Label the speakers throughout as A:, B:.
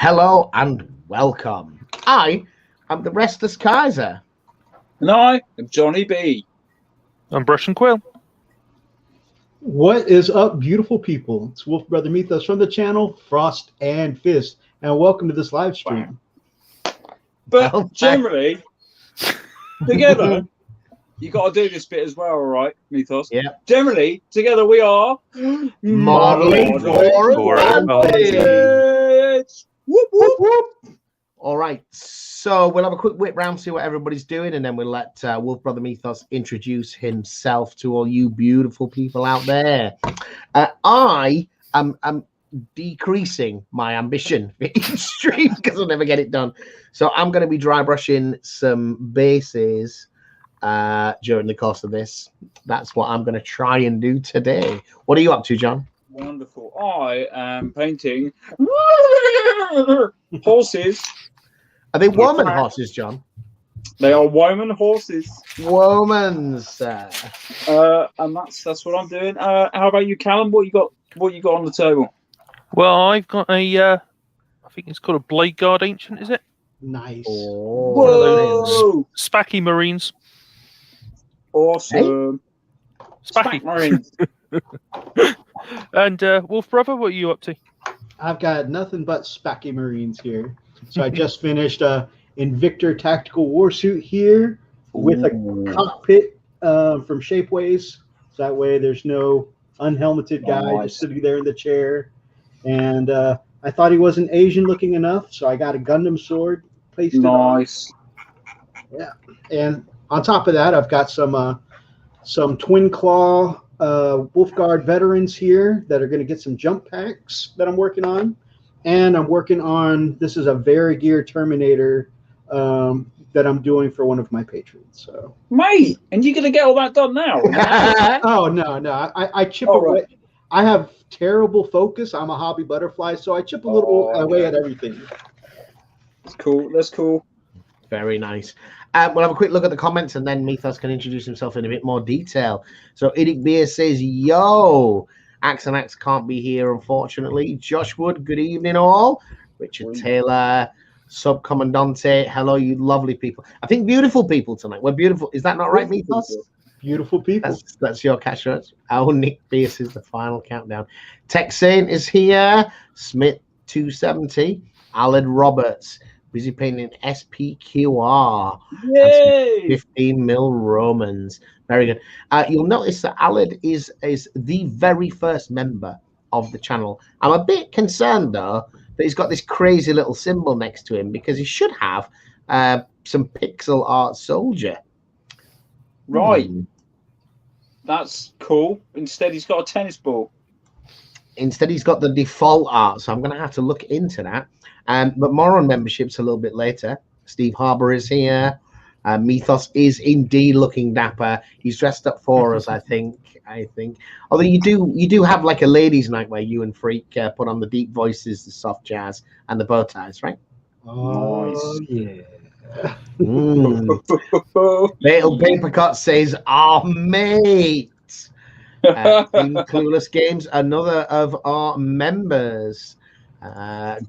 A: Hello and welcome. I am the Restless Kaiser.
B: And I am Johnny B.
C: I'm Brush and Quill.
D: What is up, beautiful people? It's Wolf Brother Methos from the channel Frost and Fist, and welcome to this live stream.
B: But generally, together, you got to do this bit as well, all right, Methos?
A: Yeah.
B: Generally, together we are
A: Modeling for
B: advantage. Whoop, whoop, whoop.
A: All right, so we'll have a quick whip round, see what everybody's doing, and then we'll let Wolf Brother Methos introduce himself to all you beautiful people out there. I am decreasing my ambition for each stream because I'll never get it done. So I'm going to be dry brushing some bases during the course of this. That's what I'm going to try and do today. What are you up to, John?
B: Wonderful. I am painting horses.
A: Are they woman horses, John?
B: They are woman horses.
A: Womans.
B: And that's what I'm doing. How about you, Callum? What you got on the table?
C: Well, I've got a, I think it's called a Blade Guard Ancient, is it?
D: Nice.
B: Whoa!
C: Spacky Marines.
B: Awesome.
C: Spacky
B: Marines.
C: And Wolf Brother, what are you up to?
D: I've got nothing but Spacky Marines here. So I just finished Invictor Tactical Warsuit here with a cockpit from Shapeways. So that way there's no unhelmeted guy just sitting there in the chair. And I thought he wasn't Asian looking enough, so I got a Gundam sword placed
B: Nice.
D: Yeah. And on top of that, I've got some Twin Claw Wolfguard veterans here that are going to get some jump packs that I'm working on. And I'm working on, this is a Very Gear Terminator that I'm doing for one of my patrons. So,
B: mate, and you're going to get all that done now?
D: Oh, no. I chip away. Right. I have terrible focus. I'm a hobby butterfly, so I chip a little away at everything.
B: That's cool. That's cool.
A: Very nice. We'll have a quick look at the comments, and then Methos can introduce himself in a bit more detail. So Idic Beer says, yo, Axe and Axe can't be here, unfortunately. Josh Wood, good evening all. Richard Taylor, Subcommandante, hello, you lovely people. I think beautiful people tonight. We're beautiful. Is that not right, Methos?
D: Beautiful people.
A: That's your catchphrase. Oh, Nick Pierce is the final countdown. Texane is here. Smith 270. Aled Roberts. Busy painting SPQR.
B: Yay!
A: 15 mil Romans. Very good. You'll notice that Aled is the very first member of the channel. I'm a bit concerned, though, that he's got this crazy little symbol next to him because he should have some pixel art soldier.
B: Right. That's cool. Instead, he's got a tennis ball.
A: Instead, he's got the default art, so I'm going to have to look into that. But more on memberships a little bit later. Steve Harbour is here. Methos is indeed looking dapper. He's dressed up for us, I think. Although you do have like a ladies' night where you and Freak put on the deep voices, the soft jazz, and the bow ties, right?
D: Oh, nice. Yeah.
A: Little Papercut says, "Oh, mate." Clueless Games, another of our members.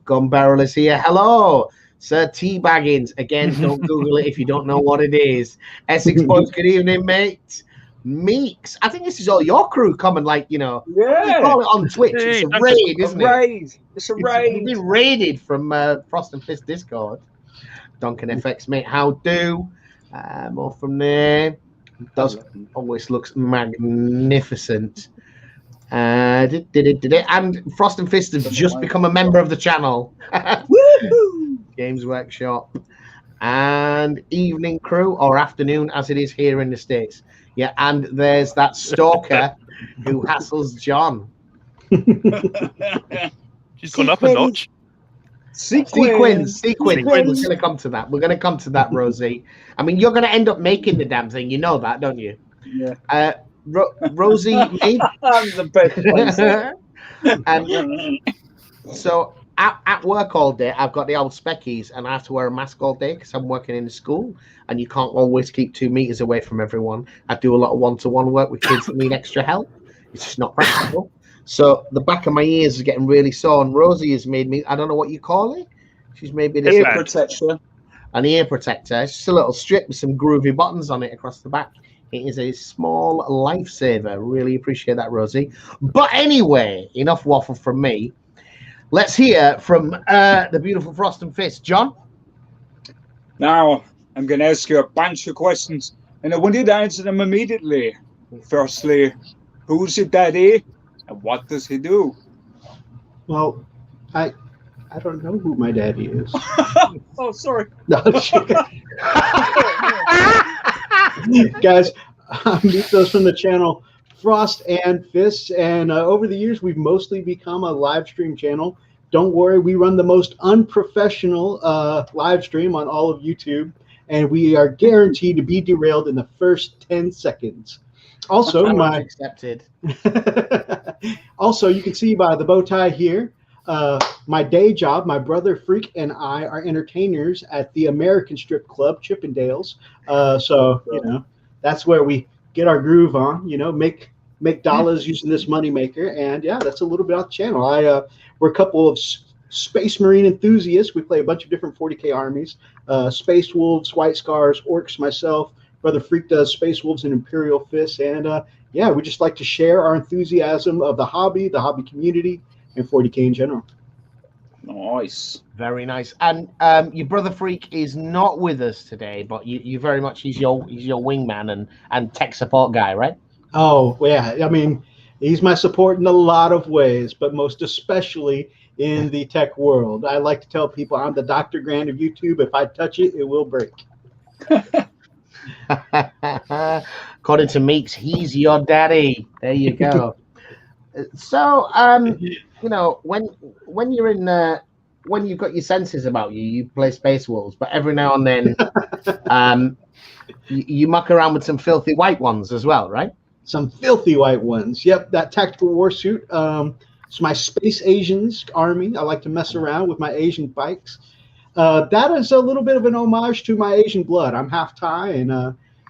A: Gun Barrel is here. Hello, Sir T Baggins. Again, don't Google it if you don't know what it is. Essex Boys, good evening, mate. Meeks, I think this is all your crew coming, like, you know, you call it on Twitch. It's a raid, isn't it?
B: It's a raid.
A: You've been raided from Frost and Fist Discord. Duncan FX, mate, how do? More from there. Does always looks magnificent. And Frost and Fist have just become a member of the channel. Games Workshop and Evening Crew, or afternoon as it is here in the States. Yeah, and there's that stalker who hassles John.
C: She's gone up a notch.
A: Sequins. We're going to come to that. We're going to come to that, Rosie. I mean, you're going to end up making the damn thing. You know that, don't you?
B: Yeah.
A: Rosie, me.
B: I'm the best.
A: And so at work all day, I've got the old speckies, and I have to wear a mask all day because I'm working in a school, and you can't always keep 2 meters away from everyone. I do a lot of one-to-one work with kids that need extra help. It's just not practical. So the back of my ears is getting really sore, and Rosie has made me, I don't know what you call it, She's maybe
B: Ear protector.
A: An ear protector. It's just a little strip with some groovy buttons on it across the back. It is a small lifesaver. Really appreciate that, Rosie. But anyway, enough waffle from me. Let's hear from the beautiful Frost and Fist. John?
B: Now, I'm going to ask you a bunch of questions, and I want you to answer them immediately. Firstly, who's your daddy, and what does he do?
D: Well, I don't know who my daddy is.
B: Oh, sorry.
D: No, guys, I'm Methos from the channel Frost and Fists, and over the years we've mostly become a live stream channel. Don't worry, we run the most unprofessional live stream on all of YouTube, and we are guaranteed to be derailed in the first 10 seconds. Also,
A: accepted.
D: Also, you can see by the bow tie here, my day job, my brother Freak and I are entertainers at the American Strip Club, Chippendales. So, you know, that's where we get our groove on, you know, make dollars using this moneymaker. And yeah, that's a little bit off the channel. We're a couple of Space Marine enthusiasts. We play a bunch of different 40K armies, Space Wolves, White Scars, Orcs, myself. Brother Freak does Space Wolves and Imperial Fists. And yeah, we just like to share our enthusiasm of the hobby community, and 40K in general.
B: Nice.
A: Very nice. And your brother Freak is not with us today, but you very much, he's your wingman and tech support guy, right?
D: Oh, yeah. I mean, he's my support in a lot of ways, but most especially in the tech world. I like to tell people I'm the Dr. Grant of YouTube. If I touch it, it will break.
A: According to Meeks, he's your daddy. There you go. So, you know, when you're in when you've got your senses about you, you play Space Wolves, but every now and then you muck around with some filthy white ones as well, right?
D: Some filthy white ones. Yep, that tactical war suit. It's my Space Asians army. I like to mess around with my Asian bikes. That is a little bit of an homage to my Asian blood. I'm half Thai,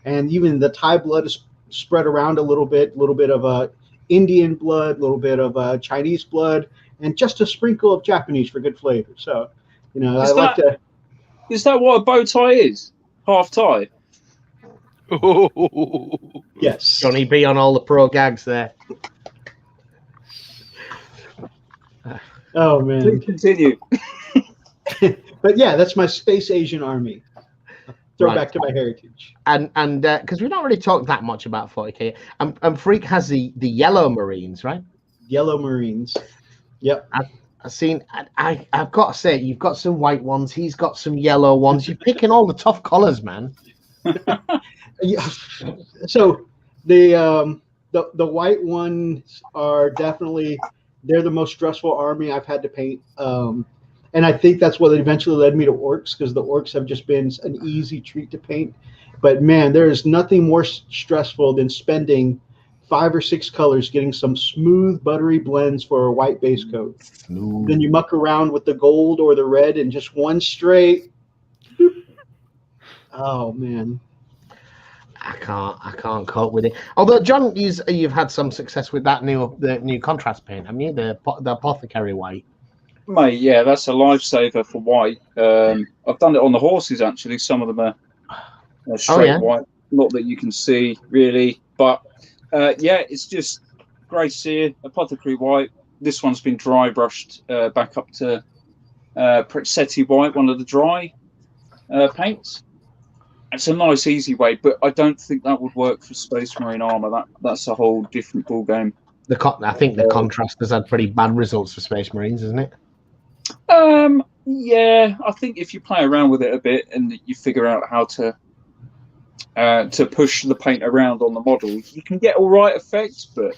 D: and even the Thai blood is spread around a little bit of Indian blood, a little bit of Chinese blood, and just a sprinkle of Japanese for good flavor. So, you know,
B: Is that what a bow tie is? Half Thai?
D: Yes.
A: Johnny B on all the pro gags there.
D: Oh, man.
B: Please continue.
D: But yeah, that's my Space Asian army. Back to my heritage.
A: And because we don't really talk that much about 40K. And Freak has the Yellow Marines, right?
D: Yellow Marines. Yep.
A: I've seen. I've got to say, you've got some white ones. He's got some yellow ones. You're picking all the tough colors, man.
D: Yeah. So the white ones are definitely, they're the most stressful army I've had to paint. And I think that's what eventually led me to Orcs, because the Orcs have just been an easy treat to paint. But man, there is nothing more stressful than spending 5 or 6 colors getting some smooth, buttery blends for a white base coat. Smooth. Then you muck around with the gold or the red and just one straight. Oh man,
A: I can't cope with it. Although John, you've had some success with that the new contrast paint, haven't you? The apothecary white.
B: Mate, yeah, that's a lifesaver for white. I've done it on the horses, actually. Some of them are straight white. Not that you can see, really. But, yeah, it's just grey sear, apothecary white. This one's been dry brushed back up to Prezzetti white, one of the dry paints. It's a nice, easy way, but I don't think that would work for Space Marine armour. That's a whole different ball game.
A: I think the contrast has had pretty bad results for Space Marines, isn't it?
B: Yeah, I think if you play around with it a bit and you figure out how to push the paint around on the model, you can get all right effects. But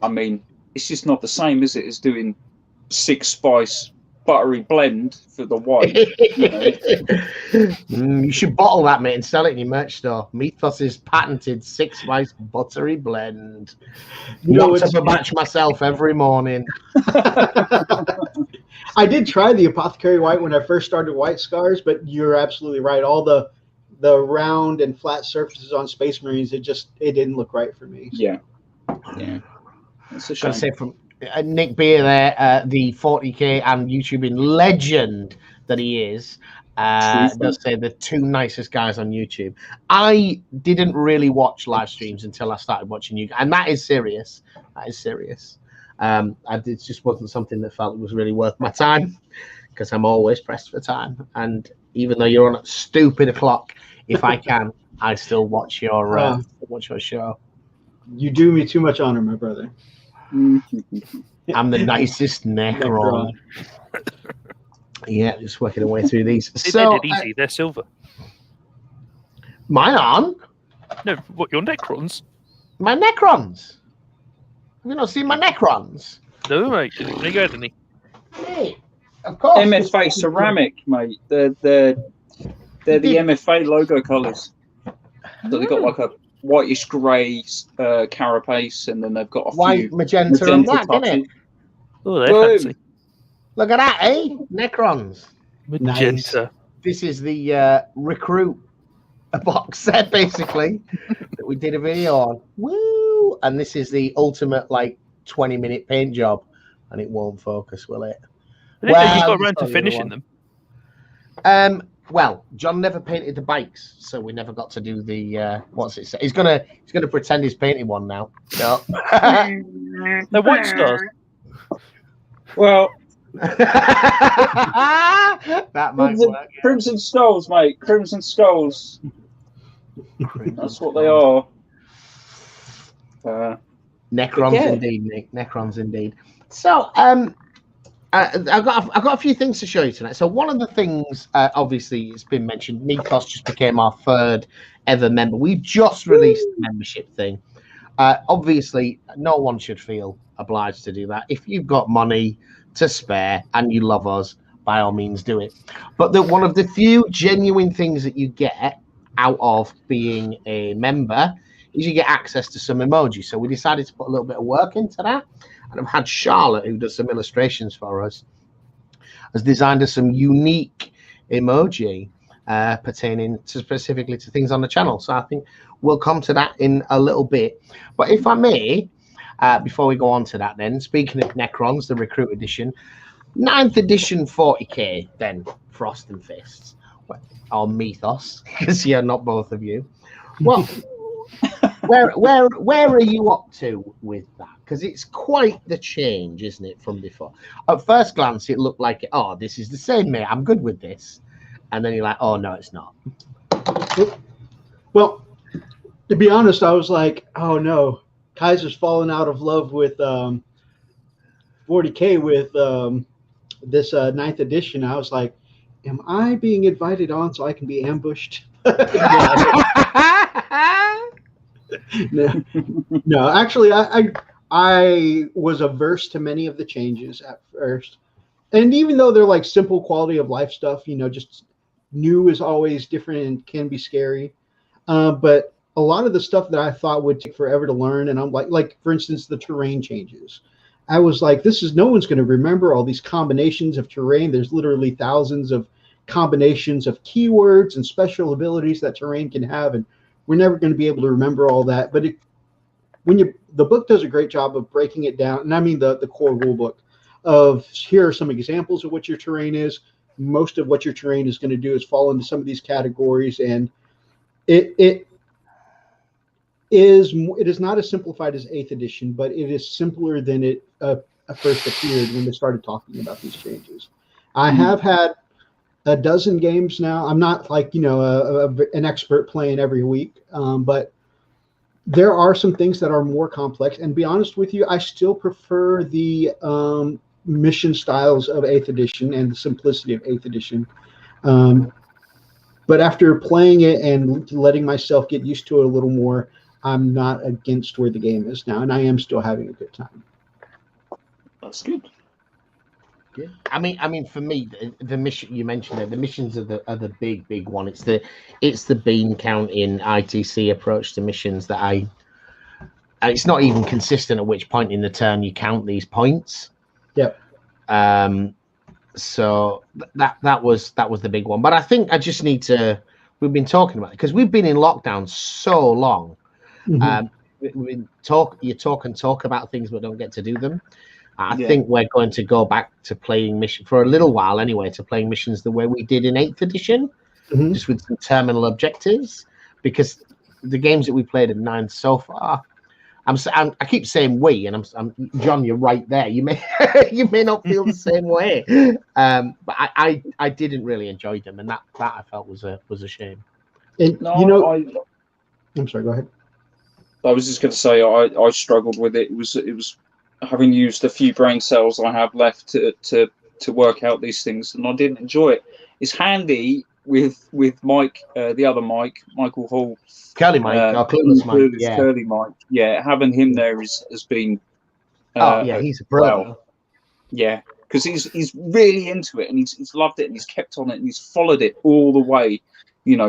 B: I mean, it's just not the same, is it, as doing 6 spice buttery blend for the white.
A: You should bottle that, mate, and sell it in your merch store. Methos' patented 6 spice buttery blend. Knocked up a batch myself every morning.
D: I did try the apothecary white when I first started White Scars, but you're absolutely right. All the round and flat surfaces on Space Marines, it didn't look right for me.
B: Yeah. It's a shame.
A: I say Nick Beer there, the 40k and YouTubing legend that he is, does say the two nicest guys on YouTube. I didn't really watch live streams until I started watching you, and that is serious. That is serious. It just wasn't something that felt was really worth my time, because I'm always pressed for time. And even though you're on at stupid o'clock, if I can, I still watch your show.
D: You do me too much honor, my brother.
A: I'm the nicest Necron. Yeah, just working our way through these.
C: So they're easy. They're silver.
A: Mine aren't.
C: No, what, your Necrons?
A: My Necrons. Have you not seen my Necrons?
C: No, mate. There you go, didn't he?
A: Hey, of course.
B: MfA ceramic, mate. They're the MfA logo colours. So they've got like a whitish grey carapace, and then they've got a
A: white,
B: few
A: magenta and black, isn't it?
C: Oh, they're fancy.
A: Look at that, eh? Necrons.
C: Magenta.
A: Nice. This is the recruit box set, basically, that we did a video on. Woo! And this is the ultimate, like, 20-minute paint job, and it won't focus, will it?
C: Well, you got around to finishing them.
A: Well, John never painted the bikes, so we never got to do the what's it say? He's gonna pretend he's painting one now. No.
C: They're white stars.
B: Well,
A: that might work.
B: Crimson Skulls, mate. Crimson Skulls. That's what they are.
A: Necrons indeed, Nick. Necrons indeed. So, I've got a few things to show you tonight. So one of the things, obviously, it's been mentioned. Methos just became our 3rd ever member. We've just released the membership thing. Obviously, no one should feel obliged to do that. If you've got money to spare and you love us, by all means, do it. But one of the few genuine things that you get out of being a member is you get access to some emojis. So we decided to put a little bit of work into that. And I've had Charlotte, who does some illustrations for us, has designed us some unique emoji pertaining to specifically to things on the channel. So I think we'll come to that in a little bit. But if I may, before we go on to that then, speaking of Necrons, the Recruit Edition, 9th edition 40k then, Frost and Fists, or Methos, because you're not both of you. Well, where are you up to with that? Because it's quite the change, isn't it, from before? At first glance, it looked like, oh, this is the same, mate. I'm good with this. And then you're like, oh, no, it's not.
D: Well, to be honest, I was like, oh, no. Kaiser's fallen out of love with 40K with this 9th edition. I was like, am I being invited on so I can be ambushed? No, actually, I was averse to many of the changes at first, and even though they're like simple quality of life stuff, you know, just new is always different and can be scary. But a lot of the stuff that I thought would take forever to learn, and I'm like for instance, the terrain changes. I was like, no one's going to remember all these combinations of terrain. There's literally thousands of combinations of keywords and special abilities that terrain can have, and we're never going to be able to remember all that. But the book does a great job of breaking it down, and I mean the core rule book of here are some examples of what your terrain is. Most of what your terrain is going to do is fall into some of these categories, and it is not as simplified as 8th edition, but it is simpler than it first appeared when they started talking about these changes. I have had a dozen games now. I'm not like, you know, an expert playing every week, but there are some things that are more complex. And to be honest with you, I still prefer the mission styles of 8th edition and the simplicity of 8th edition. But after playing it and letting myself get used to it a little more, I'm not against where the game is now, and I am still having a good time.
B: That's good.
A: Yeah, I mean, for me, the mission you mentioned there, the missions are the big one. It's the bean counting ITC approach to missions that it's not even consistent at which point in the turn you count these points.
D: Yep.
A: So that was the big one. But I think I just need to. We've been talking about it because we've been in lockdown so long. Mm-hmm. You talk about things but don't get to do them. I think we're going to go back to playing mission for a little while anyway, to playing missions the way we did in 8th edition, just with some terminal objectives, because the games that we played in 9th so far, I keep saying we, and I'm John, you're right there. You may you may not feel the same way, but I didn't really enjoy them, and that I felt was a shame.
D: And I'm sorry. Go ahead.
B: I was just going to say I struggled with it. It was having used a few brain cells I have left to work out these things, and I didn't enjoy it. It's handy with Mike, the other Mike, Michael Hall,
A: Curly Mike, Clueless Mike,
B: Curly Mike. Yeah, having him there has been.
A: He's a brother.
B: Well, yeah, because he's really into it, and he's loved it, and he's kept on it, and he's followed it all the way,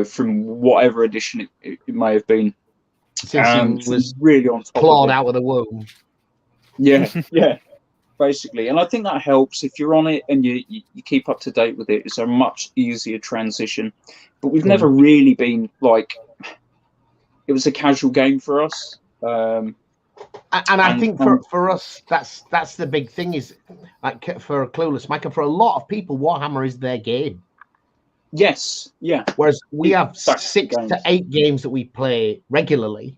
B: from whatever edition it may have been.
A: Since he was
B: really on top
A: clawed
B: of it.
A: out of the womb.
B: Yeah, basically. And I think that helps if you're on it and you keep up to date with it. It's a much easier transition. But we've never really been it was a casual game for us. And
A: I think for us, that's the big thing is, like, for Clueless Mike, and for a lot of people, Warhammer is their game.
B: Yes, yeah.
A: Whereas we have 6 to 8 games that we play regularly,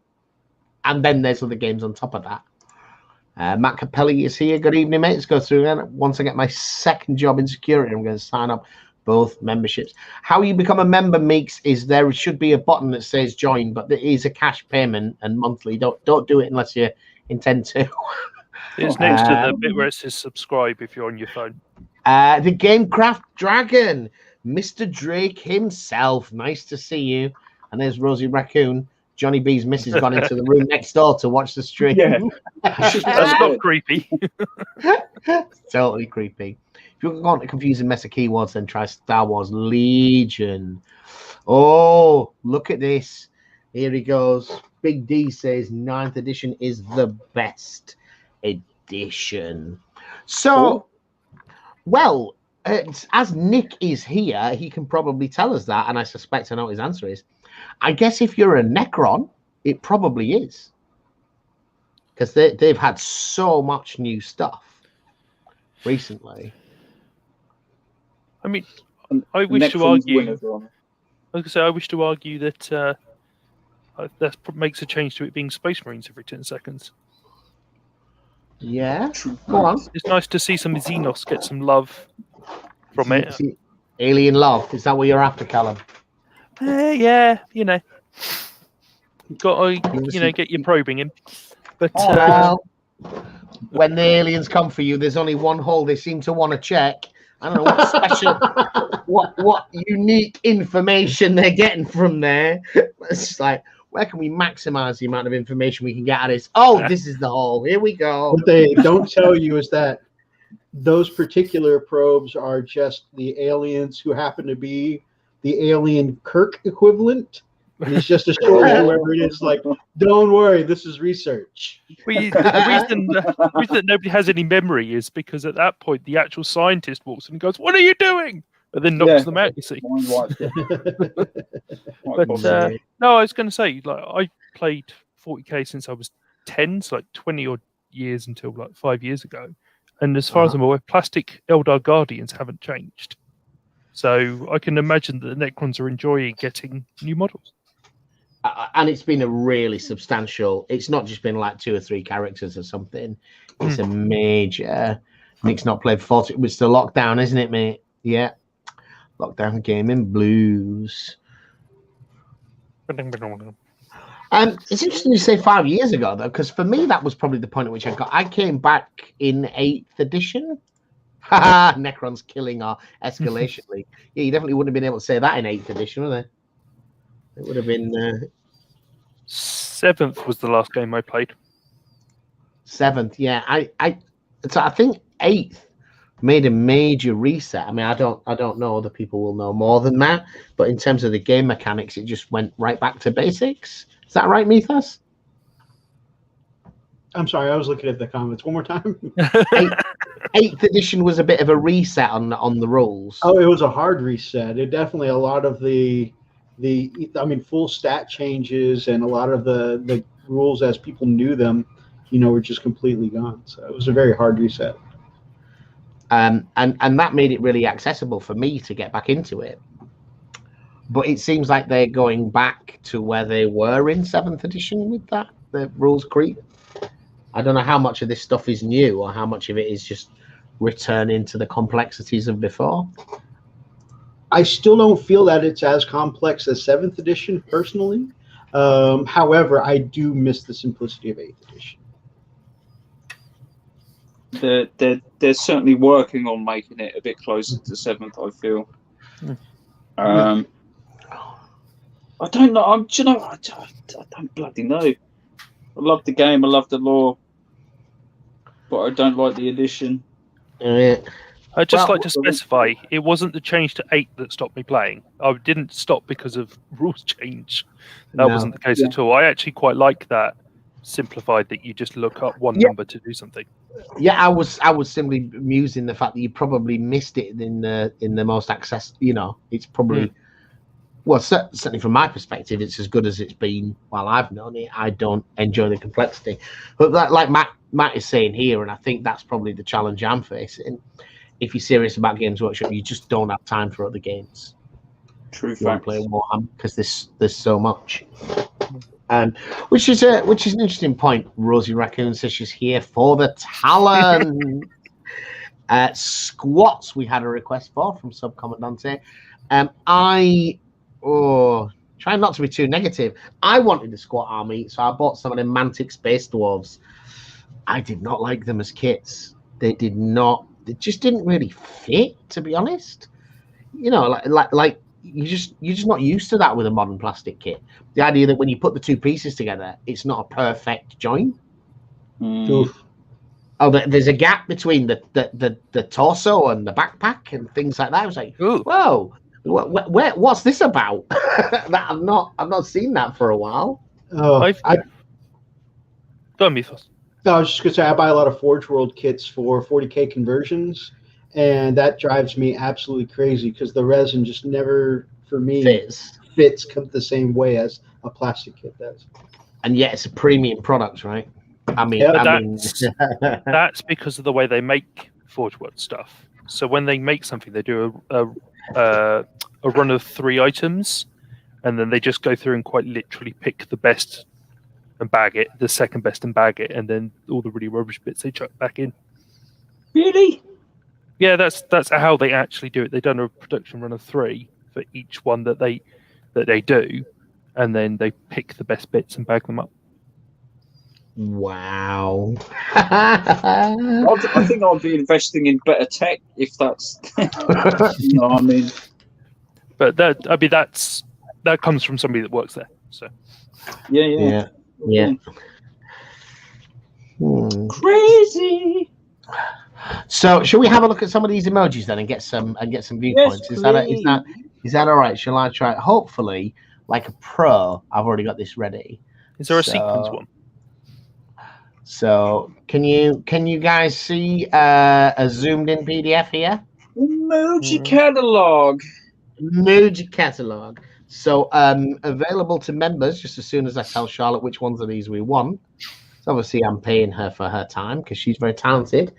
A: and then there's other games on top of that. Matt Capelli is here. Good evening, mate. Let's go through then. Once I get my second job in security, I'm going to sign up both memberships. How you become a member, Meeks, is there should be a button that says join, but there is a cash payment and monthly. Don't do it unless you intend to.
C: It's next to the bit where it says subscribe if you're on your phone.
A: The Gamecraft Dragon, Mr. Drake himself. Nice to see you. And there's Rosie Raccoon. Johnny B's missus gone into the room next door to watch the stream.
B: Yeah.
C: That's not creepy.
A: Totally creepy. If you want a confusing mess of keywords, then try Star Wars Legion. Oh, look at this. Here he goes. Big D says 9th edition is the best edition. So, well, as Nick is here, he can probably tell us that, and I suspect I know what his answer is. I guess if you're a Necron, it probably is. Because they've had so much new stuff recently.
C: I mean, I wish to argue. Like I say, I wish to argue that that makes a change to it being Space Marines every 10 seconds.
A: Yeah, go on.
C: It's nice to see some Xenos get some love from it.
A: Alien love, is that what you're after, Callum?
C: Yeah, got to get your probing in. But
A: well, when the aliens come for you, there's only one hole they seem to want to check. I don't know what special, what unique information they're getting from there. It's just like, where can we maximize the amount of information we can get out of this? Oh, this is the hole. Here we go.
D: What they don't tell you is that those particular probes are just the aliens who happen to be the alien Kirk equivalent. And it's just a story where it is like, don't worry, this is research.
C: The reason that nobody has any memory is because at that point the actual scientist walks in and goes, "What are you doing?" and then knocks them out. You see. But no, I was going to say, like, I played 40k since I was 10, so like 20 odd years until like 5 years ago. And as far as I'm aware, plastic Eldar Guardians haven't changed. So I can imagine that the Necrons are enjoying getting new models.
A: And it's been a really substantial. It's not just been like 2 or 3 characters or something. It's a major. Nick's not played 40. It was still lockdown, isn't it, mate? Yeah. Lockdown gaming blues. It's interesting you say 5 years ago, though, because for me, that was probably the point at which I came back in 8th edition. Necrons killing our escalation league. Yeah, you definitely wouldn't have been able to say that in 8th edition, would they? It would have been
C: 7th was the last game I played.
A: 7th, yeah. I think 8th made a major reset. I mean, I don't know. Other people will know more than that. But in terms of the game mechanics, it just went right back to basics. Is that right, Methos?
D: I'm sorry, I was looking at the comments one more time.
A: 8th edition was a bit of a reset on the rules.
D: Oh, it was a hard reset. It definitely a lot of the full stat changes and a lot of the rules as people knew them were just completely gone. So it was a very hard reset.
A: And that made it really accessible for me to get back into it. But it seems like they're going back to where they were in 7th edition with that, the rules creep. I don't know how much of this stuff is new or how much of it is just returning to the complexities of before.
D: I still don't feel that it's as complex as 7th edition, personally. However, I do miss the simplicity of 8th edition.
B: They're certainly working on making it a bit closer to 7th, I feel. I don't know. I don't bloody know. I love the game. I love the lore, but I don't like the edition.
C: I'd just like to specify, it wasn't the change to 8 that stopped me playing. I didn't stop because of rules change. That wasn't the case at all. I actually quite like that simplified, that you just look up one number to do something.
A: Yeah, I was simply musing the fact that you probably missed it in the most access. It's probably well, certainly from my perspective, it's as good as it's been while I've known it. I don't enjoy the complexity, but like Matt is saying here, and I think that's probably the challenge I'm facing. If you're serious about Games Workshop, you just don't have time for other games.
B: True
A: you want
B: fact.
A: to play Warhammer because there's so much. And which is an interesting point. Rosie Raccoon says she's here for the talent. Squats we had a request for from Subcommandante. Try not to be too negative. I wanted a squat army, so I bought some of the Mantic Space Dwarves. I did not like them as kits. They just didn't really fit, to be honest. Like you're just not used to that with a modern plastic kit. The idea that when you put the two pieces together, it's not a perfect join. Oh, there's a gap between the torso and the backpack and things like that. I was like, whoa, what's this about? That I've not seen that for a while.
D: Go on,
C: Methos.
D: No, I was just gonna say I buy a lot of Forge World kits for 40K conversions, and that drives me absolutely crazy because the resin just never, for me, fits the same way as a plastic kit does.
A: And yet it's a premium product, right?
C: That's because of the way they make Forge World stuff. So when they make something, they do a run of 3 items, and then they just go through and quite literally pick the best and bag it, the second best and bag it, and then all the really rubbish bits they chuck back in.
B: Really?
C: Yeah, that's how they actually do it. They've done a production run of 3 for each one that they do, and then they pick the best bits and bag them up.
A: Wow.
B: I think I'll be investing in better tech if that's you know what I mean.
C: But that comes from somebody that works there. So
A: yeah.
B: Crazy.
A: So, shall we have a look at some of these emojis then and get some viewpoints?
B: Yes,
A: is that all right? Shall I try it? Hopefully, like a pro, I've already got this ready.
C: Is there a sequence one?
A: So, can you guys see a zoomed in PDF here?
B: Emoji catalog.
A: Emoji catalog. So, available to members just as soon as I tell Charlotte which ones of these we want. So obviously, I'm paying her for her time because she's very talented.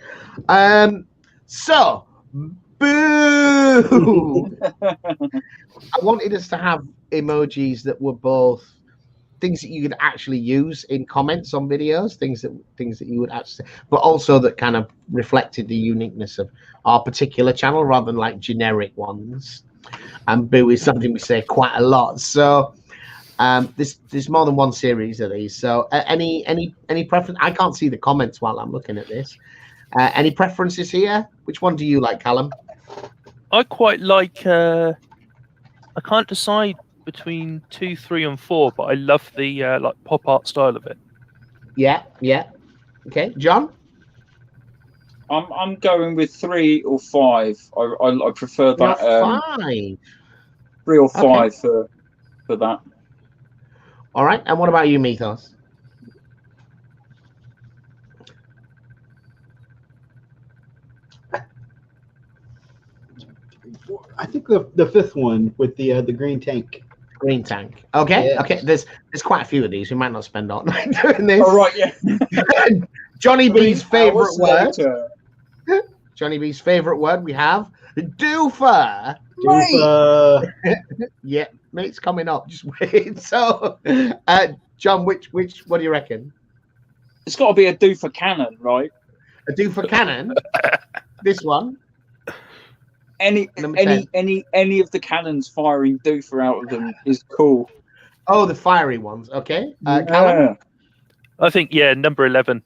A: So, boo! I wanted us to have emojis that were both things that you could actually use in comments on videos, things that you would actually, but also that kind of reflected the uniqueness of our particular channel rather than like generic ones. And boo is something we say quite a lot. So. There's more than one series of these. So any preference? I can't see the comments while I'm looking at this. Any preferences here? Which one do you like, Callum?
C: I quite like. I can't decide between 2, 3, and 4, but I love the like pop art style of it. Yeah.
A: Okay, John.
B: I'm going with 3 or 5. I prefer that.
A: 5.
B: 3 or 5 for that.
A: All right, and what about you, Methos?
D: I think the 5th one with the green tank.
A: Green tank. Okay,
D: Yes.
A: okay. There's quite a few of these. We might not spend all night doing this.
B: All right, yeah.
A: Johnny B's favorite word.
B: Later.
A: Johnny B's favorite word. We have doofer.
D: Doofa.
A: Yeah, mate's coming up. Just wait. So, John, which what do you reckon?
B: It's got to be a doofer cannon, right?
A: A doofer cannon. This one.
B: Any of the cannons firing doofer out of them is cool.
A: Oh, the fiery ones. Okay. Callum?
C: I think number 11.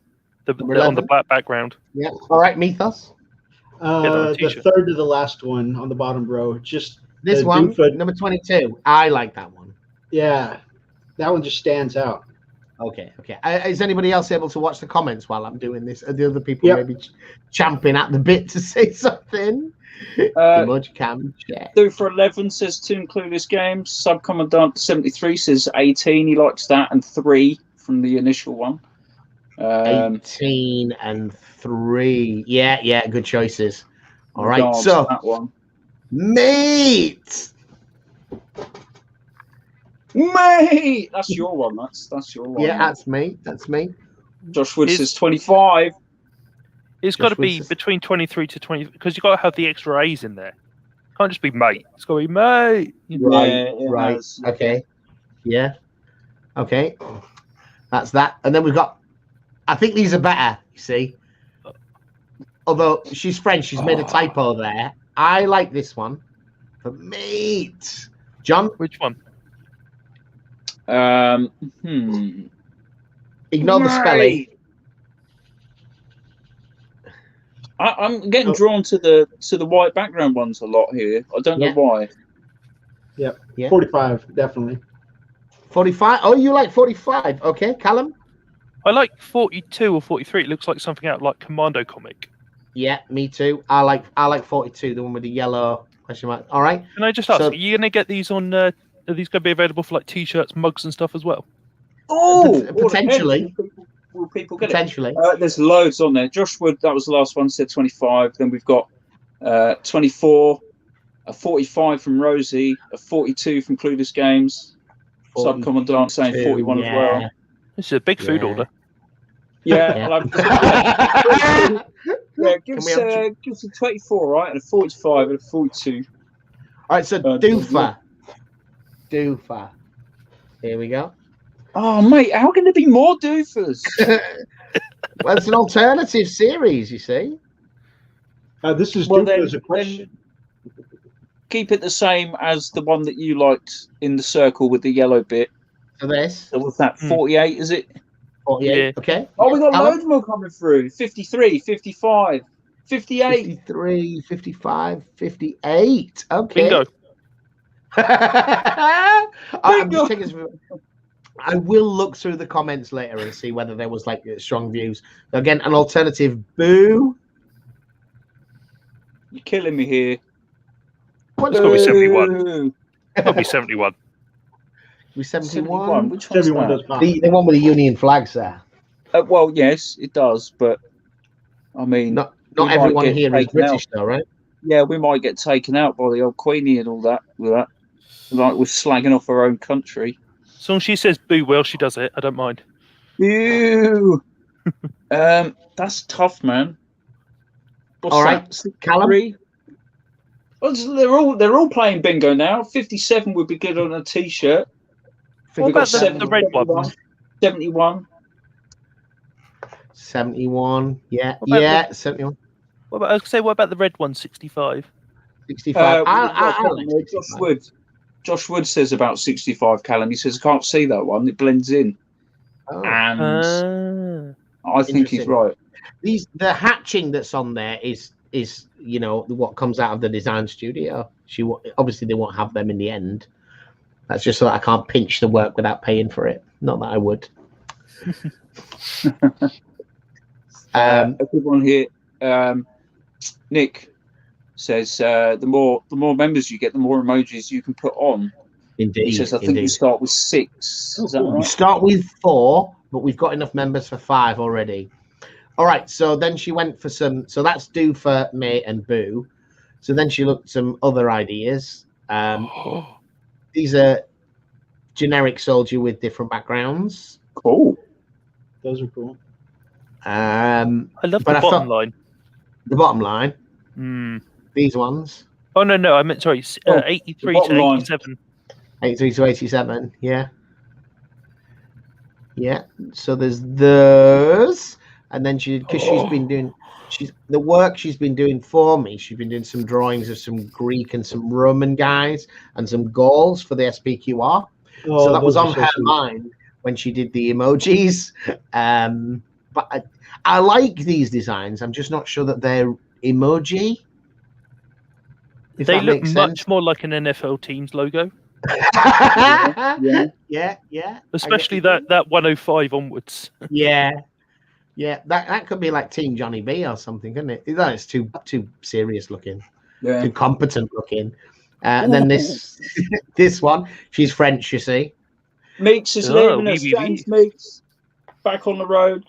A: Number 11?
C: On the black background.
A: Yeah. All right, Methos.
D: The third to the last one on the bottom row. Just
A: this one, number 22. I like that one.
D: Yeah, that one just stands out.
A: Okay. Is anybody else able to watch the comments while I'm doing this? Are the other people maybe champing at the bit to say something?
B: Doofer 11 says 2 Clueless Games. Subcommandant 73 says 18. He likes that, and 3 from the initial one.
A: 18 and 3. Yeah, good choices. All right, so
B: that one.
A: Mate,
B: that's your one. That's your one.
A: Yeah, that's me.
B: Josh Wood says 25.
C: It's got to be between 23 to 20 because you've got to have the extra A's in there. Can't just be mate. It's got to be mate.
A: Right. Okay. Yeah. Okay. That's that. And then we've got. I think these are better. You see. Although she's French, she's made a typo there. I like this one. For mate. John,
C: which one?
A: Ignore the spelling.
B: I'm getting drawn to the white background ones a lot here. I don't know why.
D: Yep. Yeah. 45, definitely.
A: 45? Oh, you like 45. Okay, Callum?
C: I like 42 or 43. It looks like something out like Commando comic.
A: Yeah, me too. I like 42, the one with the yellow question mark. All right.
C: Can I just ask, are you going to get these on, are these going to be available for like T-shirts, mugs and stuff as well?
A: Oh, potentially.
B: Will people get
A: potentially?
B: There's loads on there. Josh Wood, that was the last one, said 25. Then we've got 24, a 45 from Rosie, a 42 from Clueless Games. Subcommandant saying 41 as well.
C: This is a big food order.
B: Yeah, gives a 24, right, and a 45 and a 42.
A: All right, so Doofer. Here we go.
B: Oh, mate, how can there be more doofers?
A: Well, it's an alternative series, you see.
D: This is Doofer as a question.
B: Keep it the same as the one that you liked in the circle with the yellow bit.
A: So this?
B: So what's that, 48, is it?
A: 48,
C: yeah.
A: Okay.
B: Oh, we got loads more coming through. 53, 55, 58.
A: 53, 55, 58. Okay.
C: Bingo.
A: I'm just taking I will look through the comments later and see whether there was like strong views. Again, an alternative boo.
B: You're killing me here.
C: It's got to be 71. It's got to be 71.
A: We 71.
B: Which one's
D: 71
B: that?
D: does not.
A: The one with the Union flags there.
B: Well, yes, it does, but I mean,
A: Not everyone here is British, though, right?
B: Yeah, we might get taken out by the old Queenie and all that. Like we're slagging off our own country.
C: As long as she says boo, well, she does it. I don't mind.
B: Ew. That's tough, man. What's
A: all right,
B: that?
A: Callum.
B: Well, they're all playing bingo now. 57 would be good on a T-shirt.
C: What about the red one?
B: 71.
A: 71. Yeah, 71.
C: What about the red one? 65.
A: 65.
B: Josh Wood says about 65, Callum. He says, I can't see that one. It blends in.
A: Oh.
B: And I think he's right.
A: The hatching that's on there is what comes out of the design studio. Obviously they won't have them in the end. That's just so that I can't pinch the work without paying for it. Not that I would.
B: A good one here. Nick says the more members you get, the more emojis you can put on.
A: Indeed.
B: He says, I think you start with 6. Is that right?
A: We start with 4, but we've got enough members for 5 already. All right, so then she went for some. So that's Doofer, Mate, and Boo. So then she looked at some other ideas. These are generic soldier with different backgrounds.
B: Cool.
D: Those are cool.
C: I love the bottom line.
A: The bottom line. These ones.
C: Oh no, I meant sorry. 83 to 87.
A: 83 to 87. Yeah. Yeah. So there's those, and then she's been doing the work she's been doing for me. She's been doing some drawings of some Greek and some Roman guys and some Gauls for the SPQR. So that was on her mind when she did the emojis. But I like these designs. I'm just not sure that they're emoji.
C: They look much more like an NFL Teams logo.
A: Yeah.
C: Especially that 105 onwards.
A: Yeah. That could be like Team Johnny B or something, couldn't it? It's too serious looking, too competent looking. And then this one, she's French, you see.
B: Meeks is leaving us. James Meeks back on the road.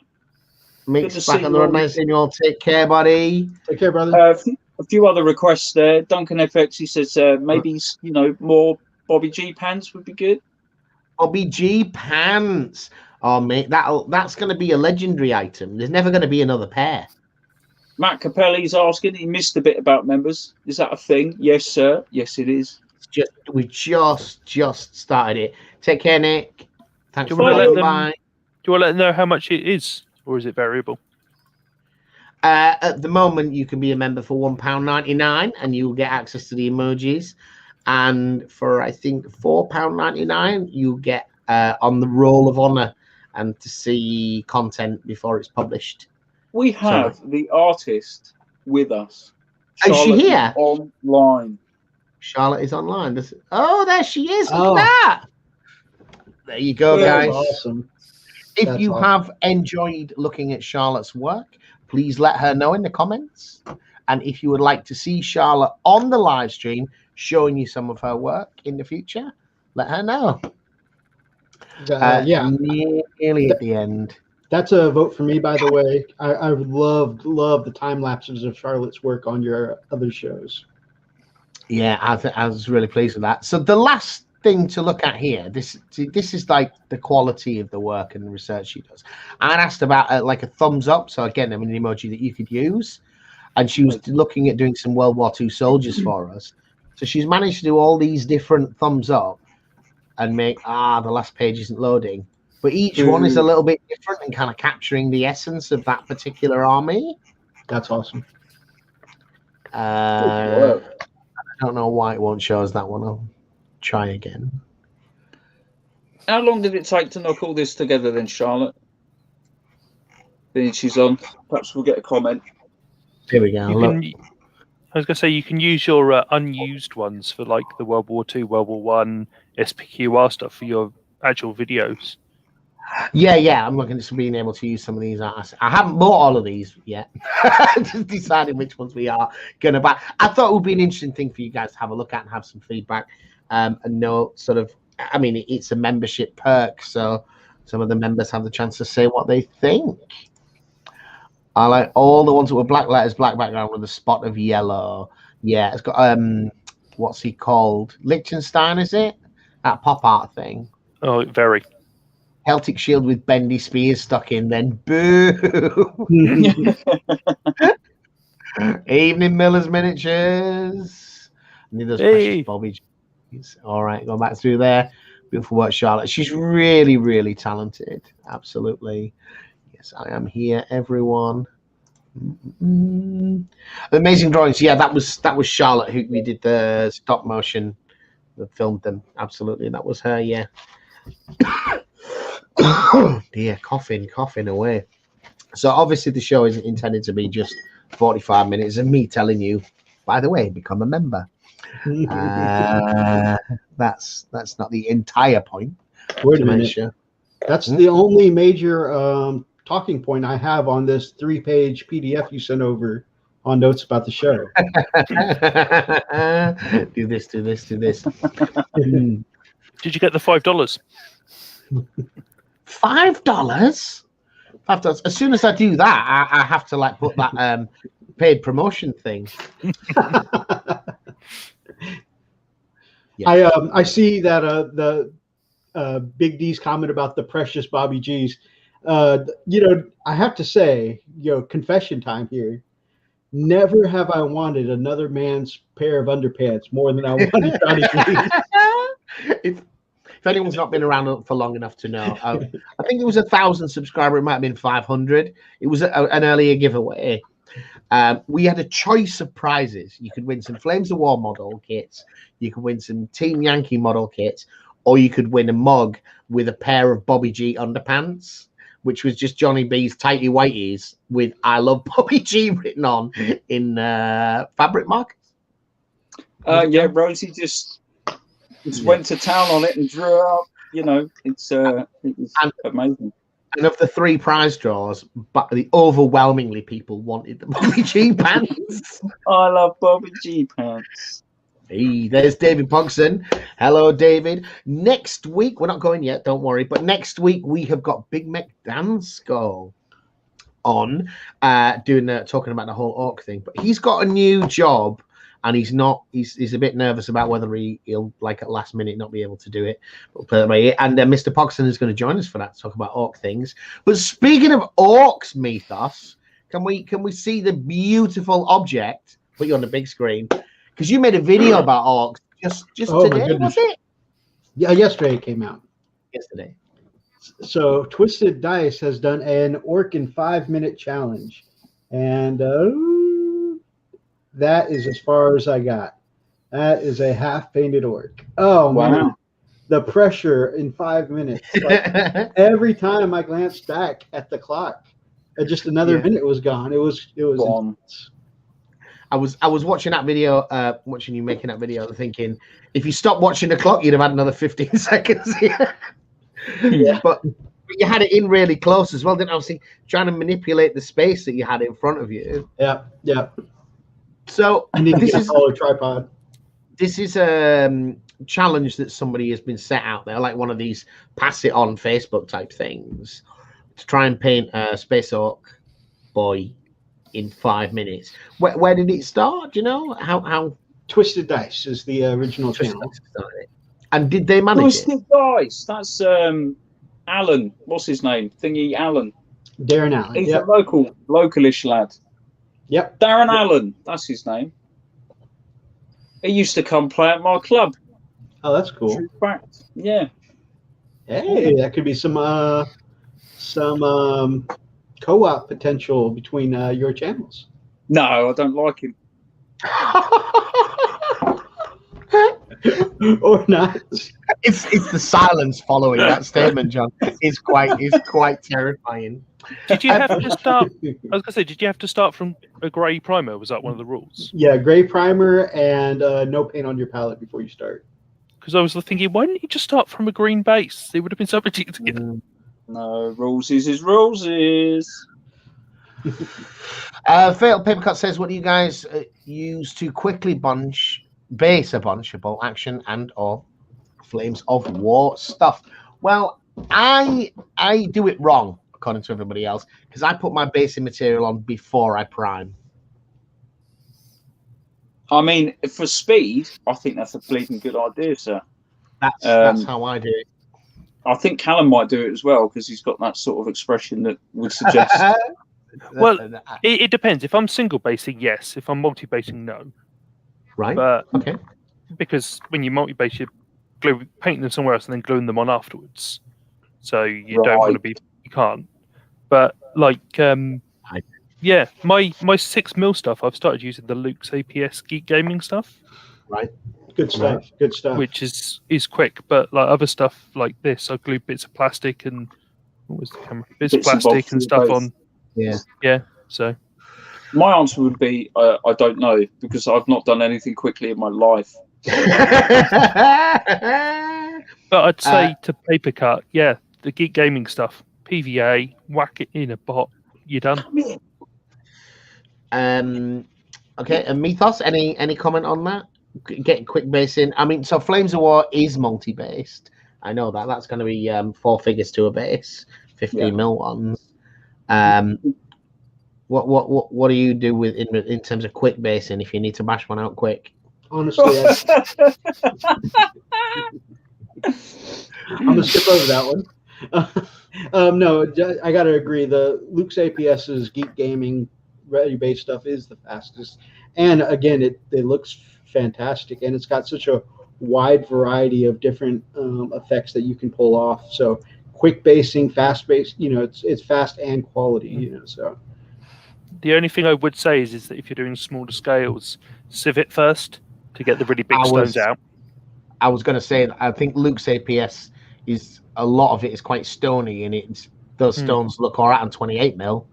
A: Meeks back on the road. Nice seeing you all. Take care, buddy.
D: Take care, brother.
B: A few other requests there. Duncan FX, he says maybe more Bobby G pants would be good.
A: Bobby G pants. Oh mate, that's going to be a legendary item. There's never going to be another pair.
B: Matt Capelli's asking. He missed a bit about members. Is that a thing? Yes, sir. Yes, it is.
A: We just started it. Take care, Nick. Thanks for
C: bye. Do you want to let them know how much it is, or is it variable?
A: At the moment, you can be a member for £1.99, and you will get access to the emojis. And for I think £4.99, you get on the Roll of Honor and to see content before it's published.
B: We have the artist with us.
A: Is she here?
B: Online.
A: Charlotte is online. Oh, there she is. Look at that. There you go, guys.
D: Awesome.
A: If you have enjoyed looking at Charlotte's work, please let her know in the comments. And if you would like to see Charlotte on the live stream showing you some of her work in the future, let her know. Nearly at the end.
D: That's a vote for me, by the way. I love the time lapses of Charlotte's work on your other shows.
A: Yeah, I was really pleased with that. So the last thing to look at here, this is like the quality of the work and the research she does. I asked about like a thumbs up. So again, an emoji that you could use, and she was looking at doing some World War II soldiers for us. So she's managed to do all these different thumbs up and make the last page isn't loading, but each one is a little bit different and kind of capturing the essence of that particular army.
D: That's awesome.
A: I don't know why it won't show us that one. I'll try again.
B: How long did it take to knock all this together then, Charlotte? Then she's on. Perhaps we'll get a comment.
A: Here we go.
C: I was going to say, you can use your unused ones for like the World War II, World War One, SPQR stuff for your actual videos.
A: Yeah. I'm looking at being able to use some of these. I haven't bought all of these yet. Just deciding which ones we are going to buy. I thought it would be an interesting thing for you guys to have a look at and have some feedback. And know sort of, I mean, it's a membership perk, so some of the members have the chance to say what they think. I like all the ones that were black letters, black background with a spot of yellow. Yeah, it's got what's he called? Liechtenstein, is it? That pop art thing.
C: Oh, very.
A: Celtic shield with bendy spears stuck in. Then boo. Evening Miller's miniatures. I need those precious Bobby. All right, go back through there. Beautiful work, Charlotte. She's really, really talented. Absolutely. Yes, I am here, everyone. Amazing drawings. Yeah, that was Charlotte who we did the stop motion that filmed them. Absolutely, that was her. Yeah. Dear, coughing away. So obviously the show isn't intended to be just 45 minutes of me telling you, by the way, become a member. That's not the entire point.
D: Wait a minute. That's the only major talking point I have on this 3-page PDF you sent over on notes about the show.
A: do this.
C: Did you get the $5?
A: $5? $5. As soon as I do that, I have to like put that paid promotion thing.
D: Yeah. I see that Big D's comment about the precious Bobby G's. I have to say, confession time here. Never have I wanted another man's pair of underpants more than I wanted Johnny G's.
A: If anyone's not been around for long enough to know, I think it was 1,000 subscribers. It might have been 500. It was an earlier giveaway. We had a choice of prizes. You could win some Flames of War model kits. You could win some Team Yankee model kits, or you could win a mug with a pair of Bobby G underpants, which was just Johnny B's tighty whities with "I love Bobby G" written on in fabric markers.
B: Yeah, Rosie just went to town on it and drew up. It's amazing.
A: And of the 3 prize draws, but the overwhelmingly people wanted the Bobby G pants.
B: I love Bobby G pants.
A: Hey, there's David Pogson. Hello, David. Next week, we're not going yet, don't worry. But next week, we have got Big Mac Dansko on talking about the whole orc thing. But he's got a new job. And he's a bit nervous about whether he'll like at last minute not be able to do it. And Mr. Pogson is going to join us for that to talk about orc things. But speaking of orcs, Methos, can we see the beautiful object? Put you on the big screen because you made a video about orcs just today, was it?
D: Yeah, yesterday it came out.
A: Yesterday.
D: So Twisted Dice has done an orc in 5-minute challenge, and that is as far as I got. That is a half-painted orc. Oh, wow. Man. The pressure in 5 minutes. Like, every time I glanced back at the clock, just another minute was gone. It was gone.
A: I was watching that video, watching you making that video, thinking, if you stopped watching the clock, you'd have had another 15 seconds here. Yeah. But you had it in really close as well, didn't you? I was trying to manipulate the space that you had in front of you.
D: Yeah, yeah.
A: So
D: I need to get a tripod.
A: This is a challenge that somebody has been set out there, like one of these pass it on Facebook type things, to try and paint a space orc boy in 5 minutes. Where did it start? Do you know how?
D: Twisted Dice is the original channel.
A: And did they manage
B: Twisted Dice? That's Alan. What's his name? Thingy Alan.
D: Darren Allen.
B: He's a localish lad.
D: Yep.
B: Darren Allen, that's his name. He used to come play at my club.
D: Oh, that's cool.
B: True fact. Yeah.
D: Hey, that could be some co-op potential between your channels.
B: No, I don't like him.
D: Or not.
A: It's the silence following that statement, John. Is quite terrifying.
C: Did you have to start? I was gonna say, did you have to start from a grey primer? Was that one of the rules?
D: Yeah, grey primer and no paint on your palette before you start.
C: Because I was thinking, why didn't you just start from a green base? It would have been so much easier.
B: No, rules is rules is.
A: Fatal Papercut says, what do you guys use to quickly base a bunch of bolt action and or Flames of War stuff? Well, I do it wrong, according to everybody else, because I put my basing material on before I prime.
B: I mean, for speed, I think that's a bleeding good idea, sir.
A: That's how I do it.
B: I think Callum might do it as well, because he's got that sort of expression that would suggest.
C: Well, it depends. If I'm single basing, yes. If I'm multi basing, no.
A: Right.
C: But
A: okay.
C: Because when you multi base, you're painting them somewhere else and then gluing them on afterwards. So you don't want to be. You can't. But like, yeah, my 6mm stuff, I've started using the Luke's APS Geek Gaming stuff.
A: Right.
D: Good stuff. Right. Good stuff.
C: Which is quick, but like other stuff like this, I glue bits of plastic and what was the camera? Bits of plastic and stuff on.
A: Yeah.
C: Yeah. So
B: my answer would be I don't know, because I've not done anything quickly in my life.
C: But I'd say to paper cut, yeah, the Geek Gaming stuff, PVA, whack it in a bot, you're done.
A: Okay, and Methos, any comment on that? Get quick basing. I mean, so Flames of War is multi-based. I know that. That's going to be 4 figures to a base, 15mm ones. What do you do with in terms of quick basing if you need to bash one out quick?
D: Honestly, I'm gonna skip over that one. No, I gotta agree. The Luke's APS's Geek Gaming ready-based stuff is the fastest, and again, it looks fantastic, and it's got such a wide variety of different effects that you can pull off. So quick basing, fast base, it's fast and quality, so.
C: The only thing I would say is that if you're doing smaller scales, sieve it first to get the really big stones out.
A: I was going to say, I think Luke's APS is, a lot of it is quite stony, and those stones look all right on 28mm.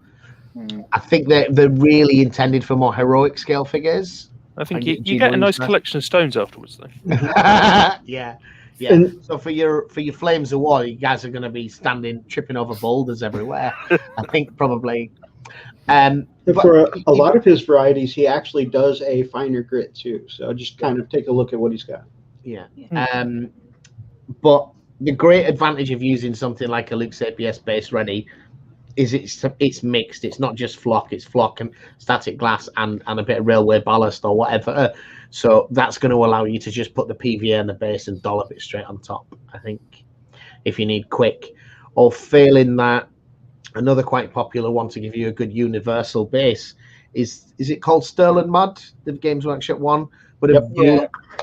A: I think they're really intended for more heroic scale figures.
C: I think you get a nice collection of stones afterwards, though.
A: Yeah. And so for your Flames of War, you guys are going to be tripping over boulders everywhere. I think probably.
D: For a lot of his varieties, he actually does a finer grit too. So just kind of take a look at what he's got.
A: Yeah. But the great advantage of using something like a Luke's APS base ready is it's mixed. It's not just flock. It's flock and static glass and a bit of railway ballast or whatever. So that's going to allow you to just put the PVA in the base and dollop it straight on top, I think, if you need quick. Or failing that, another quite popular one to give you a good universal base is it called Sterling Mod, the Games Workshop one? But